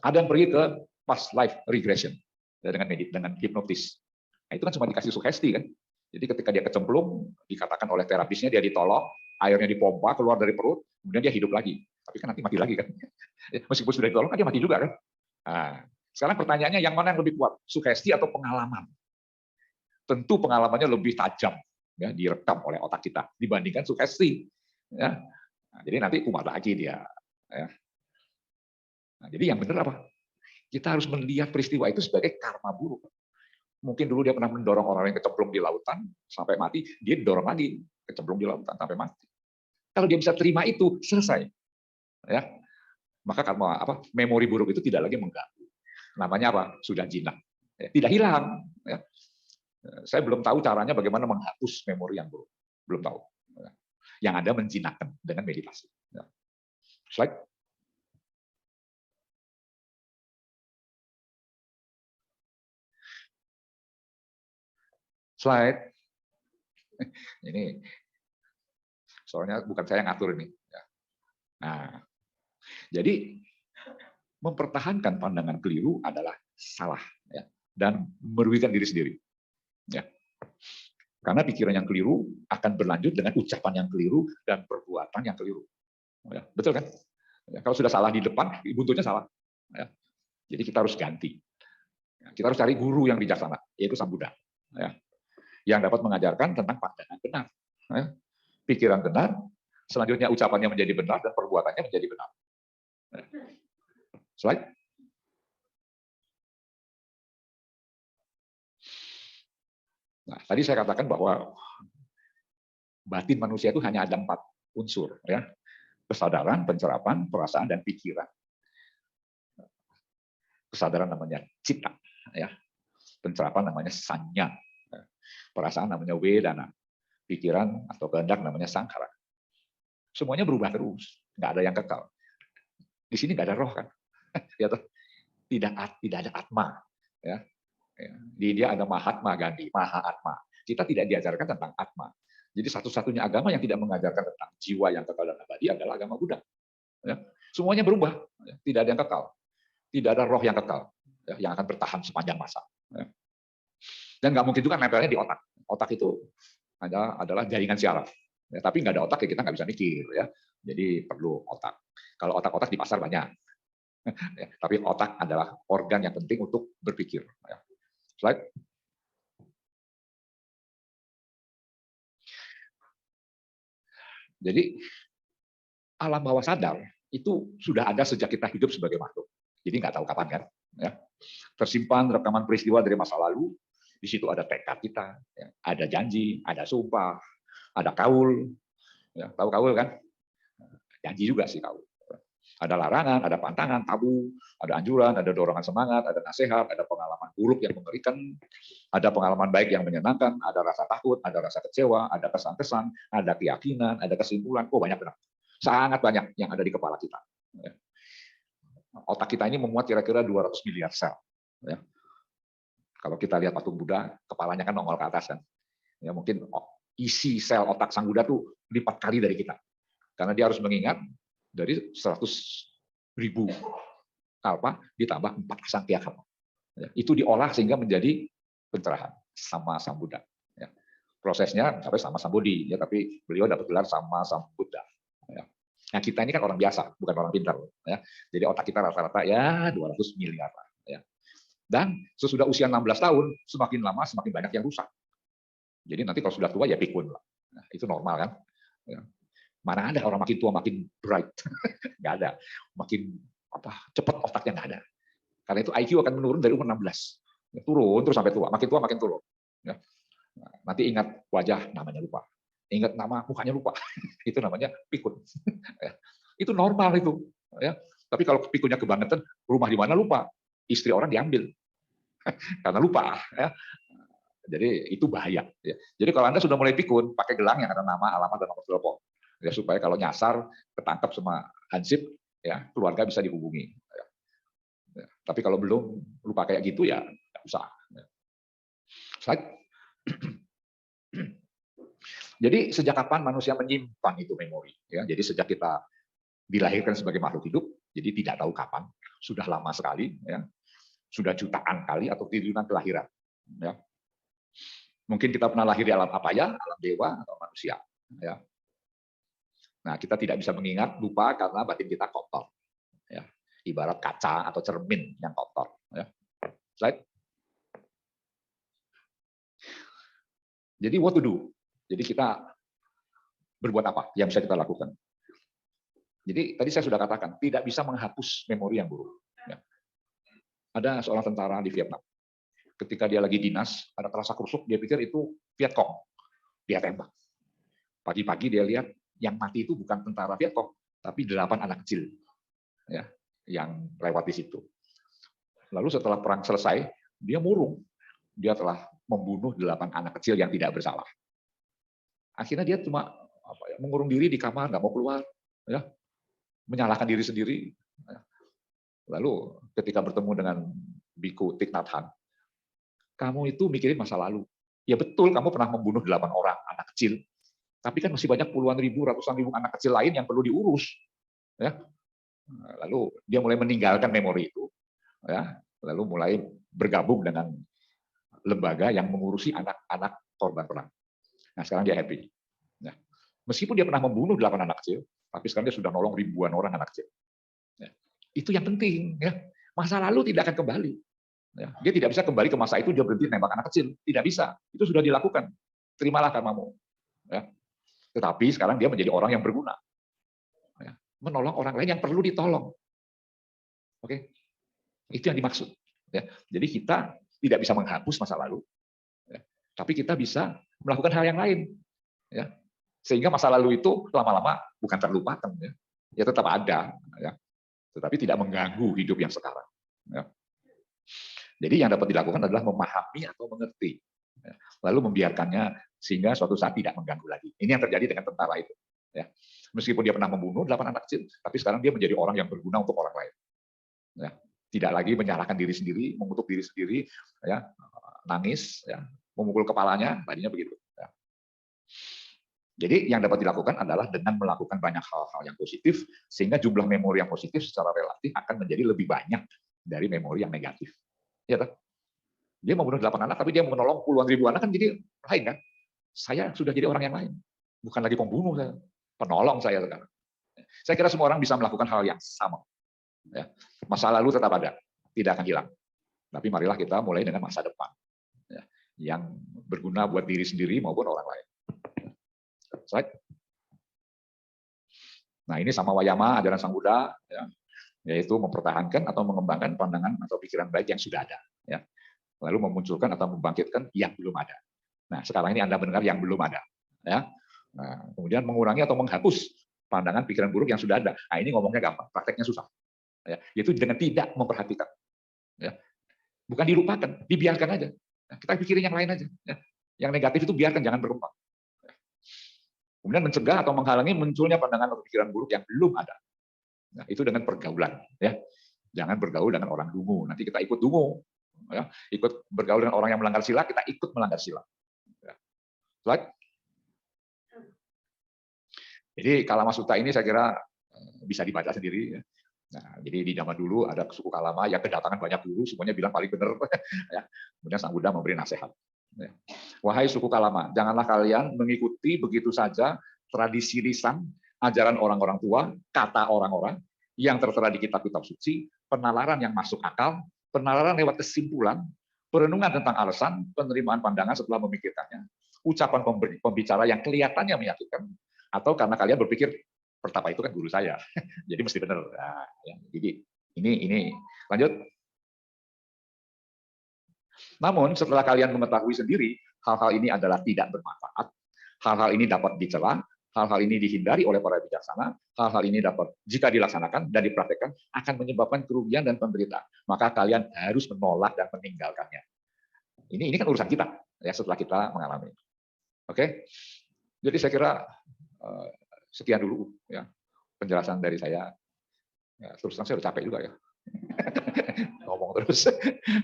[SPEAKER 1] Ada yang pergi ke past life regression dengan hipnotis. Nah, itu kan cuma dikasih sugesti kan. Jadi ketika dia kecemplung, dikatakan oleh terapisnya dia ditolong, airnya dipompa keluar dari perut, kemudian dia hidup lagi. Tapi kan nanti mati lagi kan. Meskipun sudah ditolong kan dia mati juga kan. Nah, sekarang pertanyaannya yang mana yang lebih kuat? Sugesti atau pengalaman? Tentu pengalamannya lebih tajam, ya, direkam oleh otak kita dibandingkan sugesti. Ya. Nah, jadi nanti kumat lagi dia. Ya. Nah, jadi yang benar apa? Kita harus melihat peristiwa itu sebagai karma buruk. Mungkin dulu dia pernah mendorong orang yang kecemplung di lautan sampai mati, dia didorong lagi kecemplung di lautan sampai mati. Kalau dia bisa terima itu, selesai. Ya. Maka karma memori buruk itu tidak lagi mengganggu. Namanya apa? Sudah jinak. Ya, tidak hilang. Ya. Saya belum tahu caranya bagaimana menghapus memori yang buruk. Belum tahu. Ya. Yang ada menjinakkan dengan meditasi. Ya. Slide. Slide. Ini soalnya bukan saya yang ngatur ini. Nah, jadi mempertahankan pandangan keliru adalah salah, ya, dan merugikan diri sendiri. Ya. Karena pikiran yang keliru akan berlanjut dengan ucapan yang keliru dan perbuatan yang keliru. Ya, betul kan? Ya, kalau sudah salah di depan, buntutnya salah. Ya. Jadi kita harus ganti. Ya, kita harus cari guru yang bijaksana, yaitu Sang Buddha. Ya. Yang dapat mengajarkan tentang pandangan benar. Ya. Pikiran benar, selanjutnya ucapannya menjadi benar, dan perbuatannya menjadi benar. Ya. Slide. Nah, tadi saya katakan bahwa batin manusia itu hanya ada 4 unsur, ya. Kesadaran, pencerapan, perasaan, dan pikiran. Kesadaran namanya cita, ya. Pencerapan namanya sanya, perasaan namanya wedana, pikiran atau kehendak namanya sangkara. Semuanya berubah terus, nggak ada yang kekal. Di sini nggak ada roh kan, ya, tidak ada atma, ya. Di India ada Mahatma Gandhi, Maha Atma. Kita tidak diajarkan tentang atma. Jadi satu-satunya agama yang tidak mengajarkan tentang jiwa yang kekal dan abadi adalah agama Buddha. Ya. Semuanya berubah, tidak ada yang kekal, tidak ada roh yang kekal, ya, yang akan bertahan sepanjang masa. Ya. Dan nggak mungkin juga nempelnya di otak. Otak itu adalah jaringan syaraf. Ya, tapi nggak ada otak ya kita nggak bisa mikir, ya. Jadi perlu otak. Kalau otak-otak di pasar banyak, ya, tapi otak adalah organ yang penting untuk berpikir. Ya. Slide. Jadi alam bawah sadar itu sudah ada sejak kita hidup sebagai makhluk. Jadi nggak tahu kapan kan. Ya. Tersimpan rekaman peristiwa dari masa lalu. Di situ ada tekad kita, ya. Ada janji, ada sumpah, ada kaul. Ya, tahu kaul kan? Janji juga sih kaul. Ada larangan, ada pantangan, tabu, ada anjuran, ada dorongan semangat, ada nasihat, ada pengalaman buruk yang mengerikan, ada pengalaman baik yang menyenangkan, ada rasa takut, ada rasa kecewa, ada kesan-kesan, ada keyakinan, ada kesimpulan. Oh, banyak benar. Sangat banyak yang ada di kepala kita. Otak kita ini memuat kira-kira 200 miliar sel. Kalau kita lihat patung Buddha, kepalanya kan nongol ke atas kan. Ya, mungkin isi sel otak Sang Buddha tuh 4 kali dari kita. Karena dia harus mengingat dari 100.000 kalpa ditambah 4 sangkya kalpa. Itu diolah sehingga menjadi pencerahan sama Sang Buddha. Ya. Prosesnya sampai sama Sang Bodhi, ya, tapi beliau dapat gelar sama Sang Buddha. Ya. Nah, kita ini kan orang biasa, bukan orang pintar. Ya. Jadi otak kita rata-rata ya 200 miliar. Ya. Dan sesudah usia 16 tahun, semakin lama semakin banyak yang rusak. Jadi nanti kalau sudah tua ya pikun. Nah, itu normal kan. Ya. Mana ada orang makin tua makin bright, nggak ada. Makin cepat otaknya nggak ada. Karena itu IQ akan menurun dari umur 16, ya, turun terus sampai tua, makin tua makin turun. Ya. Nah, nanti ingat wajah, namanya lupa. Ingat nama, mukanya lupa. Itu namanya pikun. Ya. Itu normal itu. Ya. Tapi kalau pikunnya kebangetan, rumah di mana lupa, istri orang diambil karena lupa. Ya. Jadi itu bahaya. Ya. Jadi kalau Anda sudah mulai pikun, pakai gelang yang ada nama, alamat, dan nomor telepon. Ya, supaya kalau nyasar ketangkap sama hansip, ya keluarga bisa dihubungi. Ya. Ya. Tapi kalau belum lupa kayak gitu ya nggak usah. Ya. Slide. Jadi sejak kapan manusia menyimpan itu memori? Ya, jadi sejak kita dilahirkan sebagai makhluk hidup, jadi tidak tahu kapan, sudah lama sekali, ya, sudah jutaan kali atau triliunan kelahiran. Ya. Mungkin kita pernah lahir di alam apa ya, alam dewa atau manusia. Ya. Nah, kita tidak bisa mengingat, lupa karena batin kita kotor. Ya. Ibarat kaca atau cermin yang kotor. Ya. Slide. Jadi what to do? Jadi kita berbuat apa yang bisa kita lakukan? Jadi tadi saya sudah katakan, tidak bisa menghapus memori yang buruk. Ya. Ada seorang tentara di Vietnam. Ketika dia lagi dinas, ada terasa kerusuk, dia pikir itu Vietcong. Dia tembak. Pagi-pagi dia lihat, yang mati itu bukan tentara Vietcong, tapi 8 anak kecil, ya, yang lewat di situ. Lalu setelah perang selesai, dia murung. Dia telah membunuh 8 anak kecil yang tidak bersalah. Akhirnya dia cuma mengurung diri di kamar, nggak mau keluar. Ya. menyalahkan diri sendiri. Lalu ketika bertemu dengan Biku Thich Nhat Hanh, kamu itu mikirin masa lalu. Ya betul, kamu pernah membunuh 8 orang anak kecil, tapi kan masih banyak puluhan ribu, ratusan ribu anak kecil lain yang perlu diurus. Ya. Lalu dia mulai meninggalkan memori itu, ya. Lalu mulai bergabung dengan lembaga yang mengurusi anak-anak korban perang. Nah sekarang dia happy. Nah, meskipun dia pernah membunuh 8 anak kecil, tapi sekarang dia sudah nolong ribuan orang anak kecil. Ya. Itu yang penting. Ya. Masa lalu tidak akan kembali. Ya. Dia tidak bisa kembali ke masa itu, dia berhenti nembak anak kecil. Tidak bisa. Itu sudah dilakukan. Terimalah karmamu. Ya. Tetapi sekarang dia menjadi orang yang berguna. Ya. Menolong orang lain yang perlu ditolong. Oke, itu yang dimaksud. Ya. Jadi kita tidak bisa menghapus masa lalu, ya. Tapi kita bisa melakukan hal yang lain. Ya. Sehingga masa lalu itu lama-lama bukan terlupakan. Ya tetap ada. Ya. Tetapi tidak mengganggu hidup yang sekarang. Ya. Jadi yang dapat dilakukan adalah memahami atau mengerti, ya. Lalu membiarkannya sehingga suatu saat tidak mengganggu lagi. Ini yang terjadi dengan tentara itu. Ya. Meskipun dia pernah membunuh 8 anak kecil, tapi sekarang dia menjadi orang yang berguna untuk orang lain. Ya. Tidak lagi menyalahkan diri sendiri, mengutuk diri sendiri, ya, nangis, ya, memukul kepalanya, tadinya begitu. Ya. Jadi yang dapat dilakukan adalah dengan melakukan banyak hal-hal yang positif, sehingga jumlah memori yang positif secara relatif akan menjadi lebih banyak dari memori yang negatif. Ya, dia membunuh 8 anak, tapi dia menolong puluhan ribu anak, kan jadi lain kan? Saya sudah jadi orang yang lain, bukan lagi pembunuh, saya penolong saya sekarang. Saya kira semua orang bisa melakukan hal yang sama. Ya. Masa lalu tetap ada, tidak akan hilang. Tapi marilah kita mulai dengan masa depan, ya, yang berguna buat diri sendiri maupun orang lain. Slide. Nah ini sama Wayama, ajaran Sang Buddha, ya, yaitu mempertahankan atau mengembangkan pandangan atau pikiran baik yang sudah ada, ya. Lalu memunculkan atau membangkitkan yang belum ada. Nah sekarang ini Anda mendengar yang belum ada, ya. Nah, kemudian mengurangi atau menghapus pandangan pikiran buruk yang sudah ada. Nah ini ngomongnya gampang, prakteknya susah. Ya, yaitu dengan tidak memperhatikan, ya. Bukan dilupakan, dibiarkan aja. Nah, kita pikirin yang lain aja, ya. Yang negatif itu biarkan, jangan berkembang. Ya. Kemudian mencegah atau menghalangi munculnya pandangan atau pikiran buruk yang belum ada. Nah, itu dengan pergaulan, ya. Jangan bergaul dengan orang dungu, nanti kita ikut dungu, ya. Ikut bergaul dengan orang yang melanggar sila, kita ikut melanggar sila. Ya. Slide. Jadi Kalama Sutta ini saya kira bisa dibaca sendiri, ya. Nah, jadi di zaman dulu ada suku Kalama yang kedatangan banyak guru, semuanya bilang paling benar. Ya. Kemudian Sang Buddha memberi nasihat. Ya. Wahai suku Kalama, janganlah kalian mengikuti begitu saja tradisi lisan, ajaran orang-orang tua, kata orang-orang yang tertera di kitab-kitab suci, penalaran yang masuk akal, penalaran lewat kesimpulan, perenungan tentang alasan, penerimaan pandangan setelah memikirkannya, ucapan pembicara yang kelihatannya menyakitkan, atau karena kalian berpikir pertapa itu kan guru saya, jadi mesti benar. Nah, ya, jadi ini lanjut. Namun setelah kalian mengetahui sendiri hal-hal ini adalah tidak bermanfaat, hal-hal ini dapat dicela, hal-hal ini dihindari oleh para bijaksana, hal-hal ini dapat jika dilaksanakan dan dipraktekkan akan menyebabkan kerugian dan penderitaan. Maka kalian harus menolak dan meninggalkannya. Ini kan urusan kita ya setelah kita mengalami. Oke, jadi saya kira sekian dulu ya penjelasan dari saya. Ya, terus terang saya udah capek juga ya ngomong terus.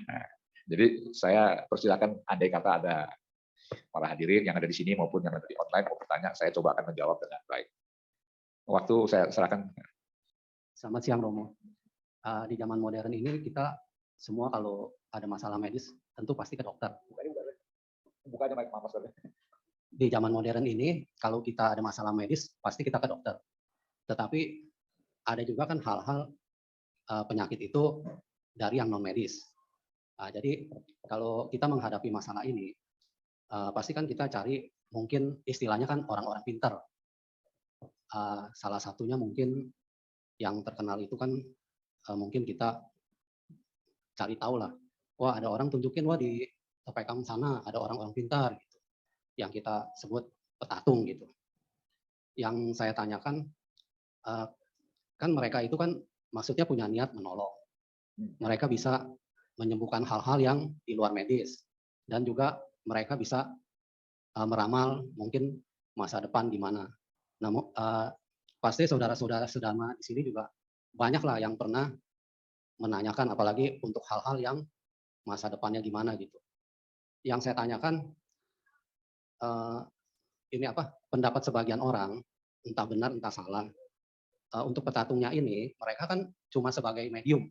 [SPEAKER 1] Nah, jadi saya persilakan andai kata ada para hadirin yang ada di sini maupun yang ada di online mau bertanya, saya coba akan menjawab dengan baik. Waktu saya serahkan.
[SPEAKER 2] Selamat siang Romo. Di zaman modern ini kita semua kalau ada masalah medis tentu pasti ke dokter.
[SPEAKER 1] Buka aja mic Mas.
[SPEAKER 2] Di zaman modern ini kalau kita ada masalah medis pasti kita ke dokter. Tetapi ada juga kan hal-hal penyakit itu dari yang non medis. Jadi kalau kita menghadapi masalah ini pasti kan kita cari mungkin istilahnya kan orang-orang pintar. Salah satunya mungkin yang terkenal itu kan mungkin kita cari tahu lah. Wah ada orang tunjukin wah di TPK sana ada orang-orang pintar gitu. Yang kita sebut petatung gitu. Yang saya tanyakan kan mereka itu kan maksudnya punya niat menolong. Mereka bisa menyembuhkan hal-hal yang di luar medis dan juga mereka bisa meramal mungkin masa depan di mana. Namun pasti saudara-saudara sedama di sini juga banyaklah yang pernah menanyakan, apalagi untuk hal-hal yang masa depannya gimana gitu. Yang saya tanyakan, eee, ini apa, pendapat sebagian orang, entah benar entah salah, untuk petatungnya ini, mereka kan cuma sebagai medium,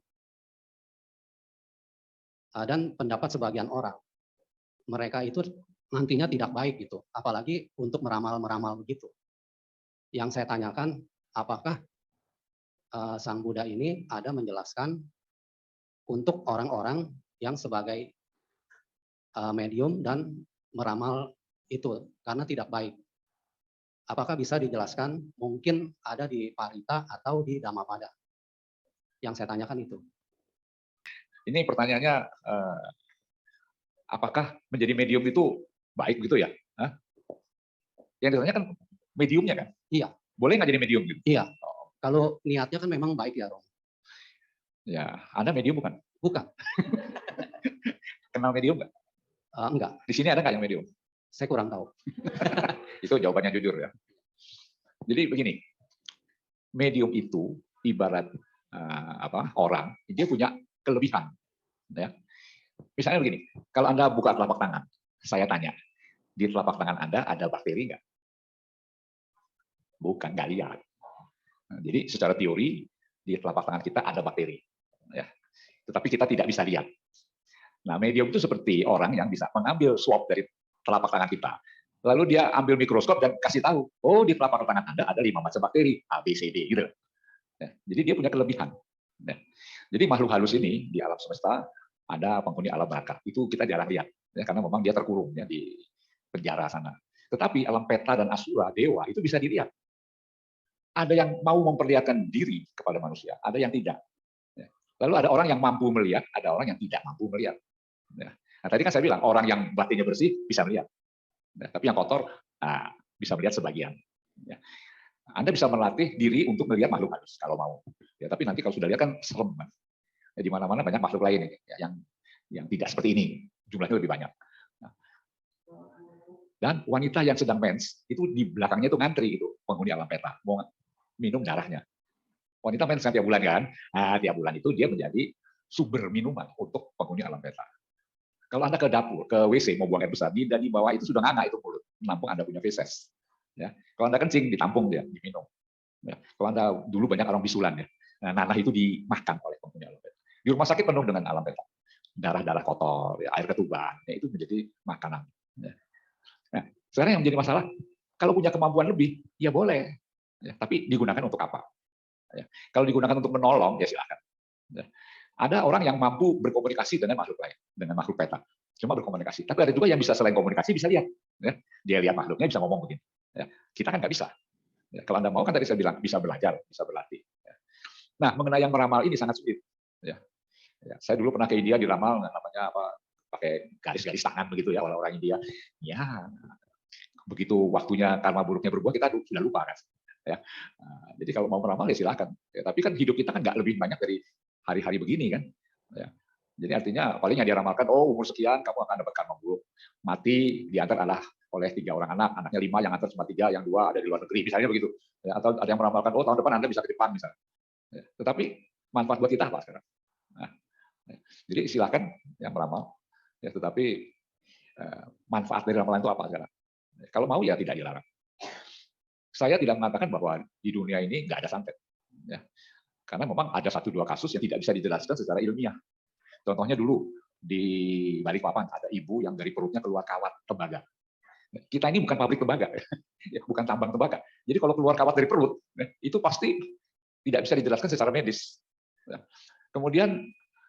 [SPEAKER 2] dan pendapat sebagian orang, mereka itu nantinya tidak baik gitu, apalagi untuk meramal-meramal begitu. Yang saya tanyakan, apakah, Sang Buddha ini ada menjelaskan untuk orang-orang yang sebagai, medium dan meramal itu, karena tidak baik. Apakah bisa dijelaskan? Mungkin ada di Parita atau di Dhammapada. Yang saya tanyakan itu.
[SPEAKER 1] Ini pertanyaannya, apakah menjadi medium itu baik gitu ya? Hah? Yang ditanya kan mediumnya kan?
[SPEAKER 2] Iya.
[SPEAKER 1] Boleh nggak jadi medium gitu?
[SPEAKER 2] Iya. Kalau niatnya kan memang baik ya, Romo.
[SPEAKER 1] Ya, Anda medium bukan?
[SPEAKER 2] Bukan.
[SPEAKER 1] Kenal medium nggak?
[SPEAKER 2] Enggak.
[SPEAKER 1] Di sini ada nggak yang medium?
[SPEAKER 2] Saya kurang tahu.
[SPEAKER 1] Itu jawabannya jujur ya. Jadi begini, medium itu ibarat orang, dia punya kelebihan. Ya. Misalnya begini, kalau Anda buka telapak tangan, saya tanya, di telapak tangan Anda ada bakteri nggak? Bukan, nggak lihat. Nah, jadi secara teori, di telapak tangan kita ada bakteri. Ya. Tetapi kita tidak bisa lihat. Nah, medium itu seperti orang yang bisa mengambil swab dari telapak tangan kita. Lalu dia ambil mikroskop dan kasih tahu, oh di telapak tangan Anda ada 5 macam bakteri, A, B, C, D, gitu. Ya, jadi dia punya kelebihan. Ya. Jadi makhluk halus ini di alam semesta ada penghuni alam baka. Itu kita jarang lihat, ya, karena memang dia terkurung ya, di penjara sana. Tetapi alam peta dan asura, dewa, itu bisa dilihat. Ada yang mau memperlihatkan diri kepada manusia, ada yang tidak. Ya. Lalu ada orang yang mampu melihat, ada orang yang tidak mampu melihat. Ya. Nah, tadi kan saya bilang, orang yang batinnya bersih bisa melihat. Ya, tapi yang kotor bisa melihat sebagian. Ya. Anda bisa melatih diri untuk melihat makhluk halus kalau mau. Ya, tapi nanti kalau sudah lihat kan serem. Ya, di mana-mana banyak makhluk lain ya, yang tidak seperti ini, jumlahnya lebih banyak. Nah, dan wanita yang sedang mens itu di belakangnya itu ngantri itu penghuni alam peta mau minum darahnya. Wanita mens tiap bulan kan, tiap bulan itu dia menjadi sumber minuman untuk penghuni alam peta. Kalau Anda ke dapur, ke WC mau buang air besar, di bawah itu sudah nganga itu mulut, menampung Anda punya feses. Ya. Kalau Anda kencing, ditampung dia, diminum. Ya. Kalau Anda dulu banyak orang bisulan ya, nanah itu dimakan oleh penghuni alam peta. Di rumah sakit penuh dengan alam peta, darah-darah kotor, ya, air ketuban, ya, itu menjadi makanan. Ya. Nah, sekarang yang menjadi masalah, kalau punya kemampuan lebih, ya boleh, ya, tapi digunakan untuk apa? Ya. Kalau digunakan untuk menolong, ya silakan. Ya. Ada orang yang mampu berkomunikasi dengan makhluk lain, dengan makhluk peta. Cuma berkomunikasi. Tapi ada juga yang bisa selain komunikasi, bisa lihat. Ya. Dia lihat makhluknya, bisa ngomong begini. Ya. Kita kan nggak bisa. Ya. Kalau Anda mau, kan tadi saya bilang, bisa belajar, bisa berlatih. Ya. Nah, mengenai yang meramal ini sangat sulit. Ya. Ya. Saya dulu pernah ke India diramal, namanya apa? Pakai garis-garis tangan begitu ya, orang-orang India. Ya, begitu waktunya karma buruknya berbuah, kita sudah lupa kan. Ya. Jadi kalau mau meramal ya silakan. Ya, tapi kan hidup kita kan nggak lebih banyak dari hari-hari begini kan. Ya. Jadi artinya paling yang diramalkan, oh umur sekian kamu akan dapat karma buruk. Mati diantar Allah oleh 3 orang anak, anaknya 5, yang antar cuma 3, yang 2 ada di luar negeri, misalnya begitu. Ya, atau ada yang meramalkan, oh tahun depan Anda bisa ke Jepang misalnya. Ya. Tetapi manfaat buat kita apa sekarang? Nah, ya. Jadi silakan yang meramal. Ya, tetapi manfaat dari ramalan itu apa sekarang? Kalau mau ya tidak dilarang. Saya tidak mengatakan bahwa di dunia ini nggak ada santet. Ya. Karena memang ada 1-2 kasus yang tidak bisa dijelaskan secara ilmiah. Contohnya dulu di Balikpapan ada ibu yang dari perutnya keluar kawat tembaga. Kita ini bukan pabrik tembaga, ya, bukan tambang tembaga. Jadi kalau keluar kawat dari perut, itu pasti tidak bisa dijelaskan secara medis. Kemudian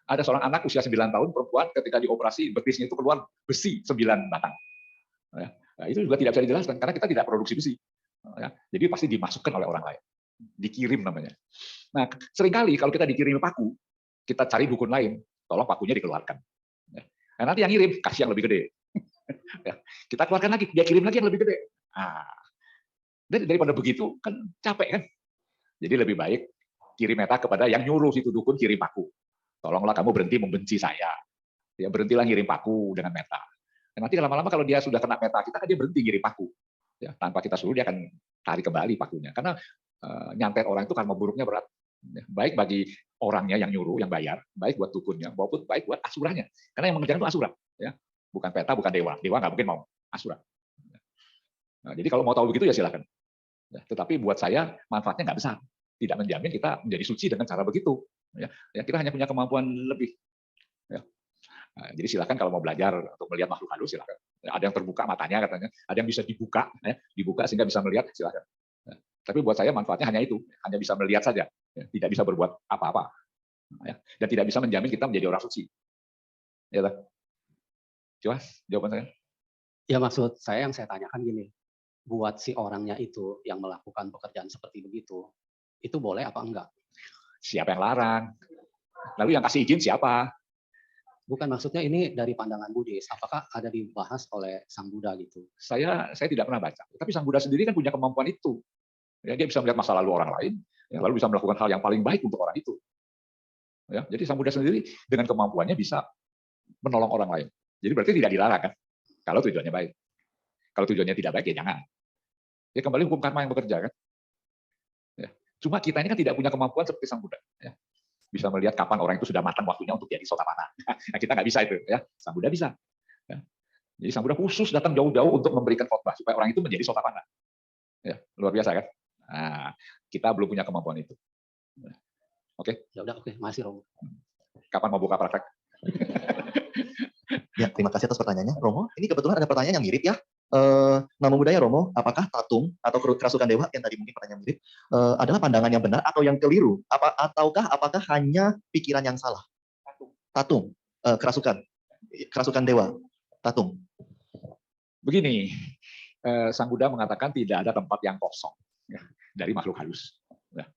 [SPEAKER 1] ada seorang anak usia 9 tahun perempuan ketika dioperasi betisnya itu keluar besi 9 batang. Nah, itu juga tidak bisa dijelaskan karena kita tidak produksi besi. Ya, jadi pasti dimasukkan oleh orang lain, dikirim namanya. Nah, seringkali kalau kita dikirim paku, kita cari dukun lain, tolong pakunya dikeluarkan. Nah, nanti yang ngirim kasih yang lebih gede. Kita keluarkan lagi, dia kirim lagi yang lebih gede. Nah, daripada begitu kan capek kan. Jadi lebih baik kirim meta kepada yang nyuruh situ dukun kirim paku. Tolonglah kamu berhenti membenci saya. Ya, berhentilah ngirim paku dengan meta. Dan nanti lama-lama kalau dia sudah kena meta kita kan dia berhenti ngirim paku. Ya, tanpa kita suruh dia akan tarik kembali pakunya. Karena nyantet orang itu karma buruknya berat. Baik bagi orangnya yang nyuruh, yang bayar, baik buat dukunnya, maupun baik buat asuranya. Karena yang mengerjakan itu asura, ya. Bukan peta, bukan dewa. Dewa nggak mungkin mau, asura. Nah, jadi kalau mau tahu begitu ya silakan. Tetapi buat saya manfaatnya nggak besar. Tidak menjamin kita menjadi suci dengan cara begitu. Ya, kita hanya punya kemampuan lebih. Ya. Nah, jadi silakan kalau mau belajar untuk melihat makhluk halus silakan. Ada yang terbuka matanya katanya, ada yang bisa dibuka, ya, dibuka sehingga bisa melihat silakan. Ya. Tapi buat saya manfaatnya hanya itu, hanya bisa melihat saja, ya, tidak bisa berbuat apa-apa, ya, dan tidak bisa menjamin kita menjadi orang suci. Ya, jelas jawaban saya.
[SPEAKER 2] Ya maksud saya yang saya tanyakan gini, buat si orangnya itu yang melakukan pekerjaan seperti begitu, itu boleh apa enggak?
[SPEAKER 1] Siapa yang larang? Lalu yang kasih izin siapa?
[SPEAKER 2] Bukan, maksudnya ini dari pandangan Buddhis, apakah ada dibahas oleh Sang Buddha gitu?
[SPEAKER 1] Saya tidak pernah baca. Tapi Sang Buddha sendiri kan punya kemampuan itu. Ya, dia bisa melihat masa lalu orang lain, ya, lalu bisa melakukan hal yang paling baik untuk orang itu. Ya, jadi Sang Buddha sendiri dengan kemampuannya bisa menolong orang lain. Jadi berarti tidak dilarang kan? Kalau tujuannya baik. Kalau tujuannya tidak baik ya jangan. Ya kembali hukum karma yang bekerja kan. Ya. Cuma kita ini kan tidak punya kemampuan seperti Sang Buddha. Ya. Bisa melihat kapan orang itu sudah matang waktunya untuk jadi sotapanna. Nah, kita nggak bisa itu, ya. Sang Buddha bisa. Ya. Jadi Sang Buddha khusus datang jauh-jauh untuk memberikan khotbah supaya orang itu menjadi sotapanna. Ya, luar biasa kan? Nah, kita belum punya kemampuan itu. Oke?
[SPEAKER 2] Ya udah, oke, masih Romo.
[SPEAKER 1] Kapan mau buka praktek?
[SPEAKER 3] Ya, terima kasih atas pertanyaannya, Romo. Ini kebetulan ada pertanyaan yang mirip ya. Namo Buddhaya Romo, apakah tatung atau kerasukan dewa yang tadi mungkin pertanyaan mirip adalah pandangan yang benar atau yang keliru? Apakah hanya pikiran yang salah? Tatung, kerasukan dewa, tatung.
[SPEAKER 1] Begini, Sang Buddha mengatakan tidak ada tempat yang kosong, ya, dari makhluk halus. Ya.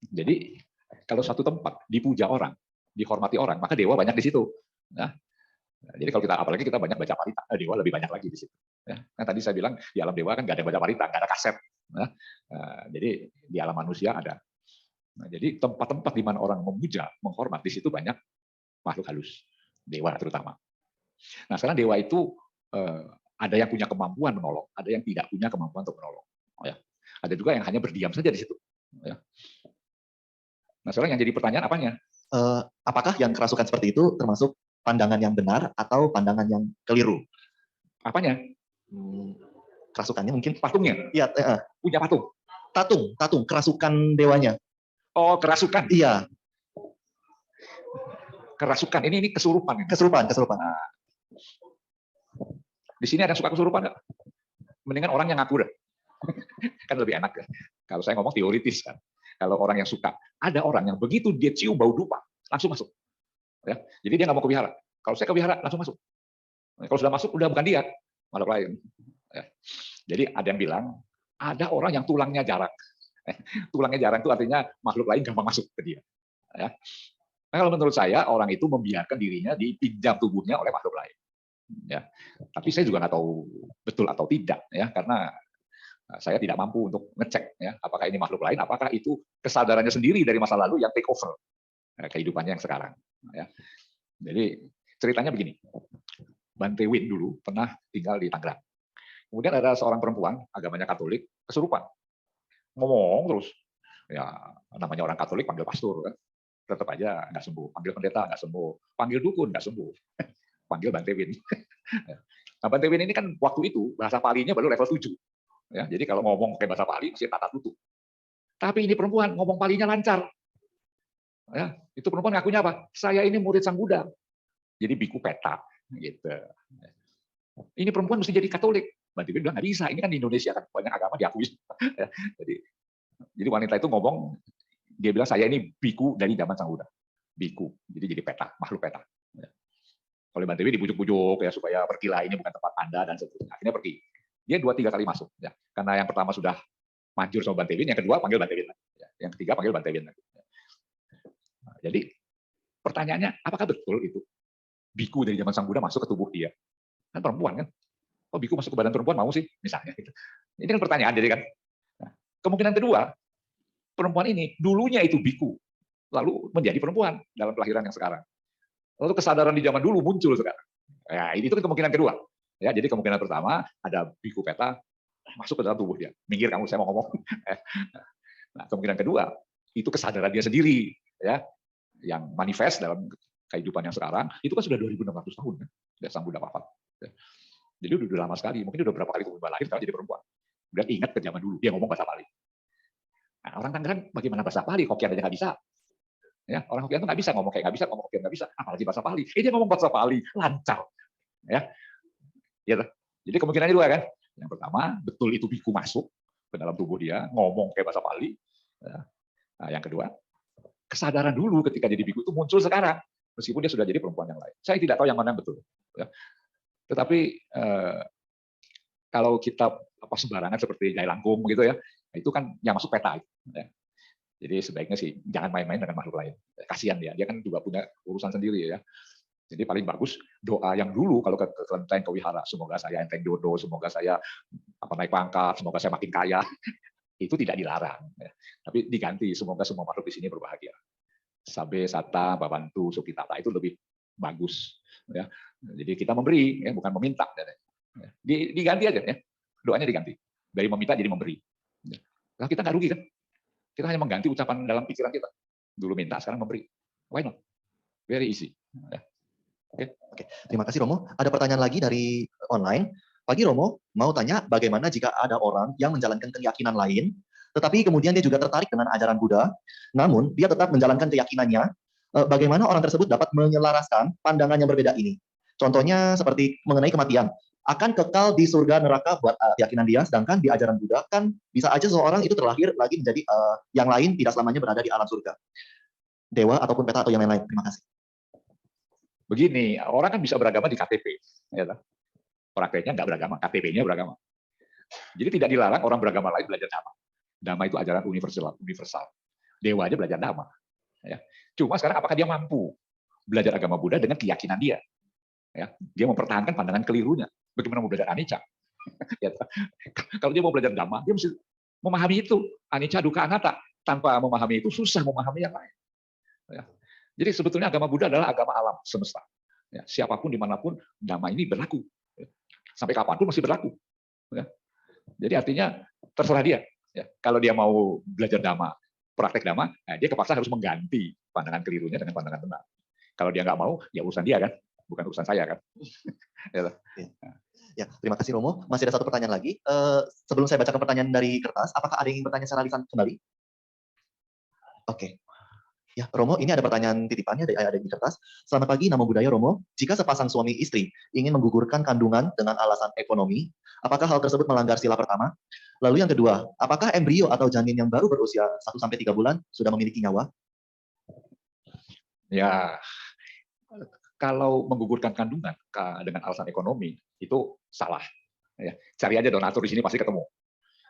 [SPEAKER 1] Jadi kalau satu tempat dipuja orang, dihormati orang, maka dewa banyak di situ. Nah, jadi kalau kita, apalagi kita banyak baca parita, dewa lebih banyak lagi di situ. Ya, kan tadi saya bilang di alam dewa kan nggak ada yang baca parita, nggak ada kaset. Nah, jadi di alam manusia ada. Nah, jadi tempat-tempat di mana orang memuja, menghormat di situ banyak makhluk halus, dewa terutama. Nah, sekarang dewa itu ada yang punya kemampuan menolong, ada yang tidak punya kemampuan untuk menolong. Ya. Ada juga yang hanya berdiam saja di situ. Ya. Nah, sekarang yang jadi pertanyaan apanya?
[SPEAKER 3] Apakah yang kerasukan seperti itu termasuk pandangan yang benar atau pandangan yang keliru?
[SPEAKER 1] Apanya?
[SPEAKER 3] Kerasukannya mungkin.
[SPEAKER 1] Patungnya?
[SPEAKER 3] Iya.
[SPEAKER 1] Punya patung?
[SPEAKER 3] Tatung, kerasukan dewanya.
[SPEAKER 1] Oh, kerasukan?
[SPEAKER 3] Iya.
[SPEAKER 1] Kerasukan, ini kesurupan.
[SPEAKER 3] Kesurupan.
[SPEAKER 1] Nah, di sini ada yang suka kesurupan nggak? Mendingan orang yang ngaku deh. Kan lebih enak ya. Kalau saya ngomong teoritis kan. Kalau orang yang suka, ada orang yang begitu dia cium bau dupa, langsung masuk. Ya, jadi dia nggak mau ke wihara. Kalau saya ke wihara, langsung masuk. Kalau sudah masuk, udah bukan dia, makhluk lain. Ya. Jadi ada yang bilang, ada orang yang tulangnya jarang. Tulangnya jarang itu artinya makhluk lain gampang masuk ke dia. Ya. Nah, kalau menurut saya, orang itu membiarkan dirinya dipinjam tubuhnya oleh makhluk lain. Ya. Tapi saya juga nggak tahu betul atau tidak, ya, karena saya tidak mampu untuk ngecek, ya, apakah ini makhluk lain, apakah itu kesadarannya sendiri dari masa lalu yang take over kehidupannya yang sekarang. Ya. Jadi ceritanya begini, Bante Win dulu pernah tinggal di Tangerang. Kemudian ada seorang perempuan, agamanya Katolik, kesurupan. Ngomong terus, ya namanya orang Katolik panggil pastor, kan? Tetap aja nggak sembuh. Panggil pendeta nggak sembuh. Panggil dukun nggak sembuh. Panggil Bante Win. Nah, Bante Win ini kan waktu itu bahasa Palinya baru level 7. Ya, jadi kalau ngomong pakai bahasa Pali mesti tata tutup. Tapi ini perempuan ngomong Palinya lancar. Ya, itu perempuan ngakunya apa? Saya ini murid Sang Buddha. Jadi biku peta gitu. Ini perempuan mesti jadi Katolik. Bante Win bilang nggak bisa. Ini kan di Indonesia kan banyak agama diakui. Jadi wanita itu ngomong, dia bilang saya ini biku dari zaman Sang Buddha. Biku. Jadi peta, makhluk peta. Oleh Bante Win dibujuk-bujuk ya supaya pergilah, ini bukan tempat Anda dan seterusnya. Akhirnya pergi. Dia 2-3 kali masuk. Ya. Karena yang pertama sudah manjur sama Bante Win, yang kedua panggil Bante Win. Ya. Yang ketiga panggil Bante Win. Nah, jadi pertanyaannya, apakah betul itu biku dari zaman Sang Buddha masuk ke tubuh dia? Kan perempuan kan? Oh, biku masuk ke badan perempuan mau sih? Misalnya. Gitu. Ini kan pertanyaan. Jadi kan. Nah, kemungkinan kedua, perempuan ini dulunya itu biku, lalu menjadi perempuan dalam kelahiran yang sekarang. Lalu kesadaran di zaman dulu muncul sekarang. Ya, itu kan kemungkinan kedua. Ya, jadi kemungkinan pertama ada biku peta masuk ke dalam tubuh dia. Minggir kamu, saya mau ngomong. Nah, kemungkinan kedua itu kesadaran dia sendiri, ya, yang manifest dalam kehidupan yang sekarang itu kan sudah 2.600 tahun kan, dari sang Buddha wafat. Ya. Jadi udah lama sekali, mungkin udah berapa kali Buddha lahir sekarang jadi perempuan. Dan ingat ke zaman dulu dia ngomong bahasa Pali. Nah, orang Tangerang bagaimana bahasa Pali? Hokian aja nggak bisa. Ya, orang Hokian tuh nggak bisa ngomong kayak nggak bisa, ngomong Hokian nggak bisa, apalagi bahasa Pali. Dia ngomong bahasa Pali lancar. Ya, ya. Jadi kemungkinannya dua kan. Yang pertama, betul itu biku masuk ke dalam tubuh dia, ngomong kayak bahasa Pali. Ya. Nah, yang kedua, kesadaran dulu ketika jadi biku itu muncul sekarang, meskipun dia sudah jadi perempuan yang lain. Saya tidak tahu yang mana yang betul. Ya. Tetapi kalau kita sembarangan seperti Jai Langkung gitu ya, itu kan yang masuk peta. Ya. Jadi sebaiknya sih jangan main-main dengan makhluk lain. Kasihan dia kan juga punya urusan sendiri ya. Jadi paling bagus doa yang dulu kalau ke kelenteng, ke wihara, semoga saya enteng jodoh, semoga saya naik pangkat, semoga saya makin kaya, itu tidak dilarang. Ya. Tapi diganti, semoga semua makhluk di sini berbahagia. Sabe, Sata, Babantu, Sukitata itu lebih bagus. Ya. Jadi kita memberi, ya, bukan meminta. Ya. Diganti aja, ya. Doanya diganti. Dari meminta jadi memberi. Ya. Nah, kita nggak rugi kan? Kita hanya mengganti ucapan dalam pikiran kita. Dulu minta, sekarang memberi. Why not? Very easy. Ya.
[SPEAKER 3] Oke, terima kasih Romo. Ada pertanyaan lagi dari online. Pagi Romo, mau tanya bagaimana jika ada orang yang menjalankan keyakinan lain, tetapi kemudian dia juga tertarik dengan ajaran Buddha, namun dia tetap menjalankan keyakinannya. Bagaimana orang tersebut dapat menyelaraskan pandangan yang berbeda ini? Contohnya seperti mengenai kematian. Akan kekal di surga neraka buat keyakinan dia, sedangkan di ajaran Buddha kan bisa aja seseorang itu terlahir lagi menjadi yang lain, tidak selamanya berada di alam surga. Dewa ataupun peta atau yang lain-lain. Terima kasih.
[SPEAKER 1] Begini, orang kan bisa beragama di KTP. Ya, prakteknya nggak beragama, KTP-nya beragama. Jadi tidak dilarang orang beragama lain belajar Dhamma. Dhamma itu ajaran universal. Dewa aja belajar Dhamma. Ya. Cuma sekarang apakah dia mampu belajar agama Buddha dengan keyakinan dia? Ya. Dia mempertahankan pandangan kelirunya. Bagaimana mau belajar anicca? Ya. Kalau dia mau belajar Dhamma, dia mesti memahami itu. Anicca, dukkha, anatta. Tanpa memahami itu, susah memahami yang lain. Ya. Jadi sebetulnya agama Buddha adalah agama alam semesta. Ya, siapapun dimanapun Dhamma ini berlaku. Ya. Sampai kapanpun masih berlaku. Ya. Jadi artinya terserah dia. Ya. Kalau dia mau belajar Dhamma, praktek Dhamma, dia kepaksa harus mengganti pandangan kelirunya dengan pandangan benar. Kalau dia nggak mau, ya urusan dia kan, bukan urusan saya kan.
[SPEAKER 3] Ya, terima kasih Romo. Masih ada satu pertanyaan lagi. Sebelum saya bacakan pertanyaan dari kertas, apakah ada yang ingin bertanya secara lisan kembali? Oke. Ya, Romo, ini ada pertanyaan titipannya dari ada di kertas. Selamat pagi, Namo Buddhaya Romo. Jika sepasang suami istri ingin menggugurkan kandungan dengan alasan ekonomi, apakah hal tersebut melanggar sila pertama? Lalu yang kedua, apakah embrio atau janin yang baru berusia 1-3 bulan sudah memiliki nyawa?
[SPEAKER 1] Ya, kalau menggugurkan kandungan dengan alasan ekonomi itu salah. Ya, cari aja donatur di sini pasti ketemu.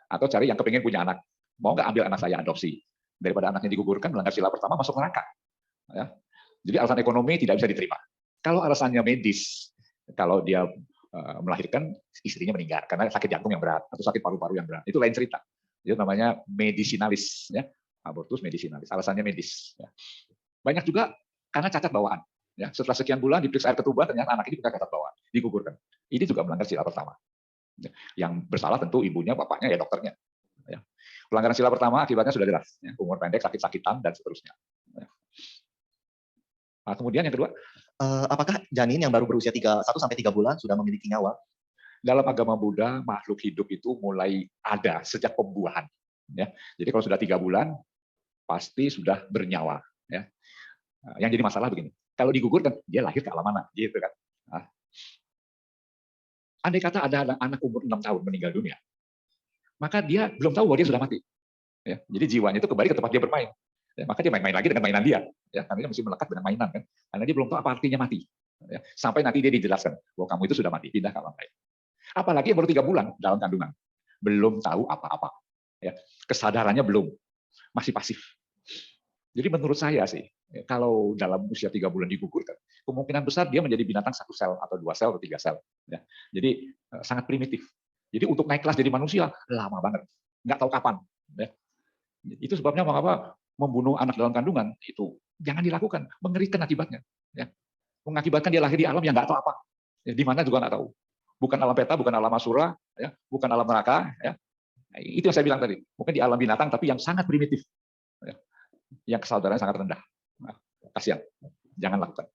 [SPEAKER 1] Atau cari yang kepingin punya anak. Mau nggak ambil anak saya adopsi? Daripada anaknya digugurkan melanggar sila pertama masuk neraka. Ya. Jadi alasan ekonomi tidak bisa diterima. Kalau alasannya medis, kalau dia melahirkan istrinya meninggal karena sakit jantung yang berat atau sakit paru-paru yang berat, itu lain cerita. Itu namanya medisinalis, ya. Abortus medisinalis. Alasannya medis. Ya. Banyak juga karena cacat bawaan. Ya. Setelah sekian bulan diperiksa air ketuban, ternyata anak ini punya cacat bawaan, digugurkan. Ini juga melanggar sila pertama. Ya. Yang bersalah tentu ibunya, bapaknya, ya dokternya. Ya. Pelanggaran sila pertama akibatnya sudah jelas, ya, umur pendek, sakit-sakitan, dan seterusnya. Ya. Nah, kemudian yang kedua,
[SPEAKER 3] apakah janin yang baru berusia 1-3 bulan sudah memiliki nyawa?
[SPEAKER 1] Dalam agama Buddha, makhluk hidup itu mulai ada sejak pembuahan. Ya. Jadi kalau sudah 3 bulan, pasti sudah bernyawa. Ya. Yang jadi masalah begini, kalau digugurkan, dia lahir ke alam mana? Gitu kan. Nah. Andai kata ada anak umur 6 tahun meninggal dunia, maka dia belum tahu bahwa dia sudah mati. Ya, jadi jiwanya itu kembali ke tempat dia bermain. Ya, maka dia main-main lagi dengan mainan dia. Ya, karena dia mesti melekat dengan mainan kan. Karena dia belum tahu apa artinya mati. Ya, sampai nanti dia dijelaskan bahwa kamu itu sudah mati, pindah ke alam lain. Apalagi yang baru 3 bulan dalam kandungan, belum tahu apa-apa. Ya, kesadarannya belum, masih pasif. Jadi menurut saya sih, kalau dalam usia 3 bulan digugurkan, kemungkinan besar dia menjadi binatang 1 sel atau 2 sel atau 3 sel. Ya, jadi sangat primitif. Jadi untuk naik kelas jadi manusia lama banget, nggak tahu kapan. Ya. Itu sebabnya mengapa membunuh anak dalam kandungan itu jangan dilakukan, mengerikan akibatnya. Ya. Mengakibatkan dia lahir di alam yang nggak tahu apa, ya, di mana juga nggak tahu. Bukan alam peta, bukan alam asura, ya, bukan alam neraka, ya. Nah, itu yang saya bilang tadi. Mungkin di alam binatang, tapi yang sangat primitif, yang kesadarannya sangat rendah. Nah, kasihan, jangan lakukan.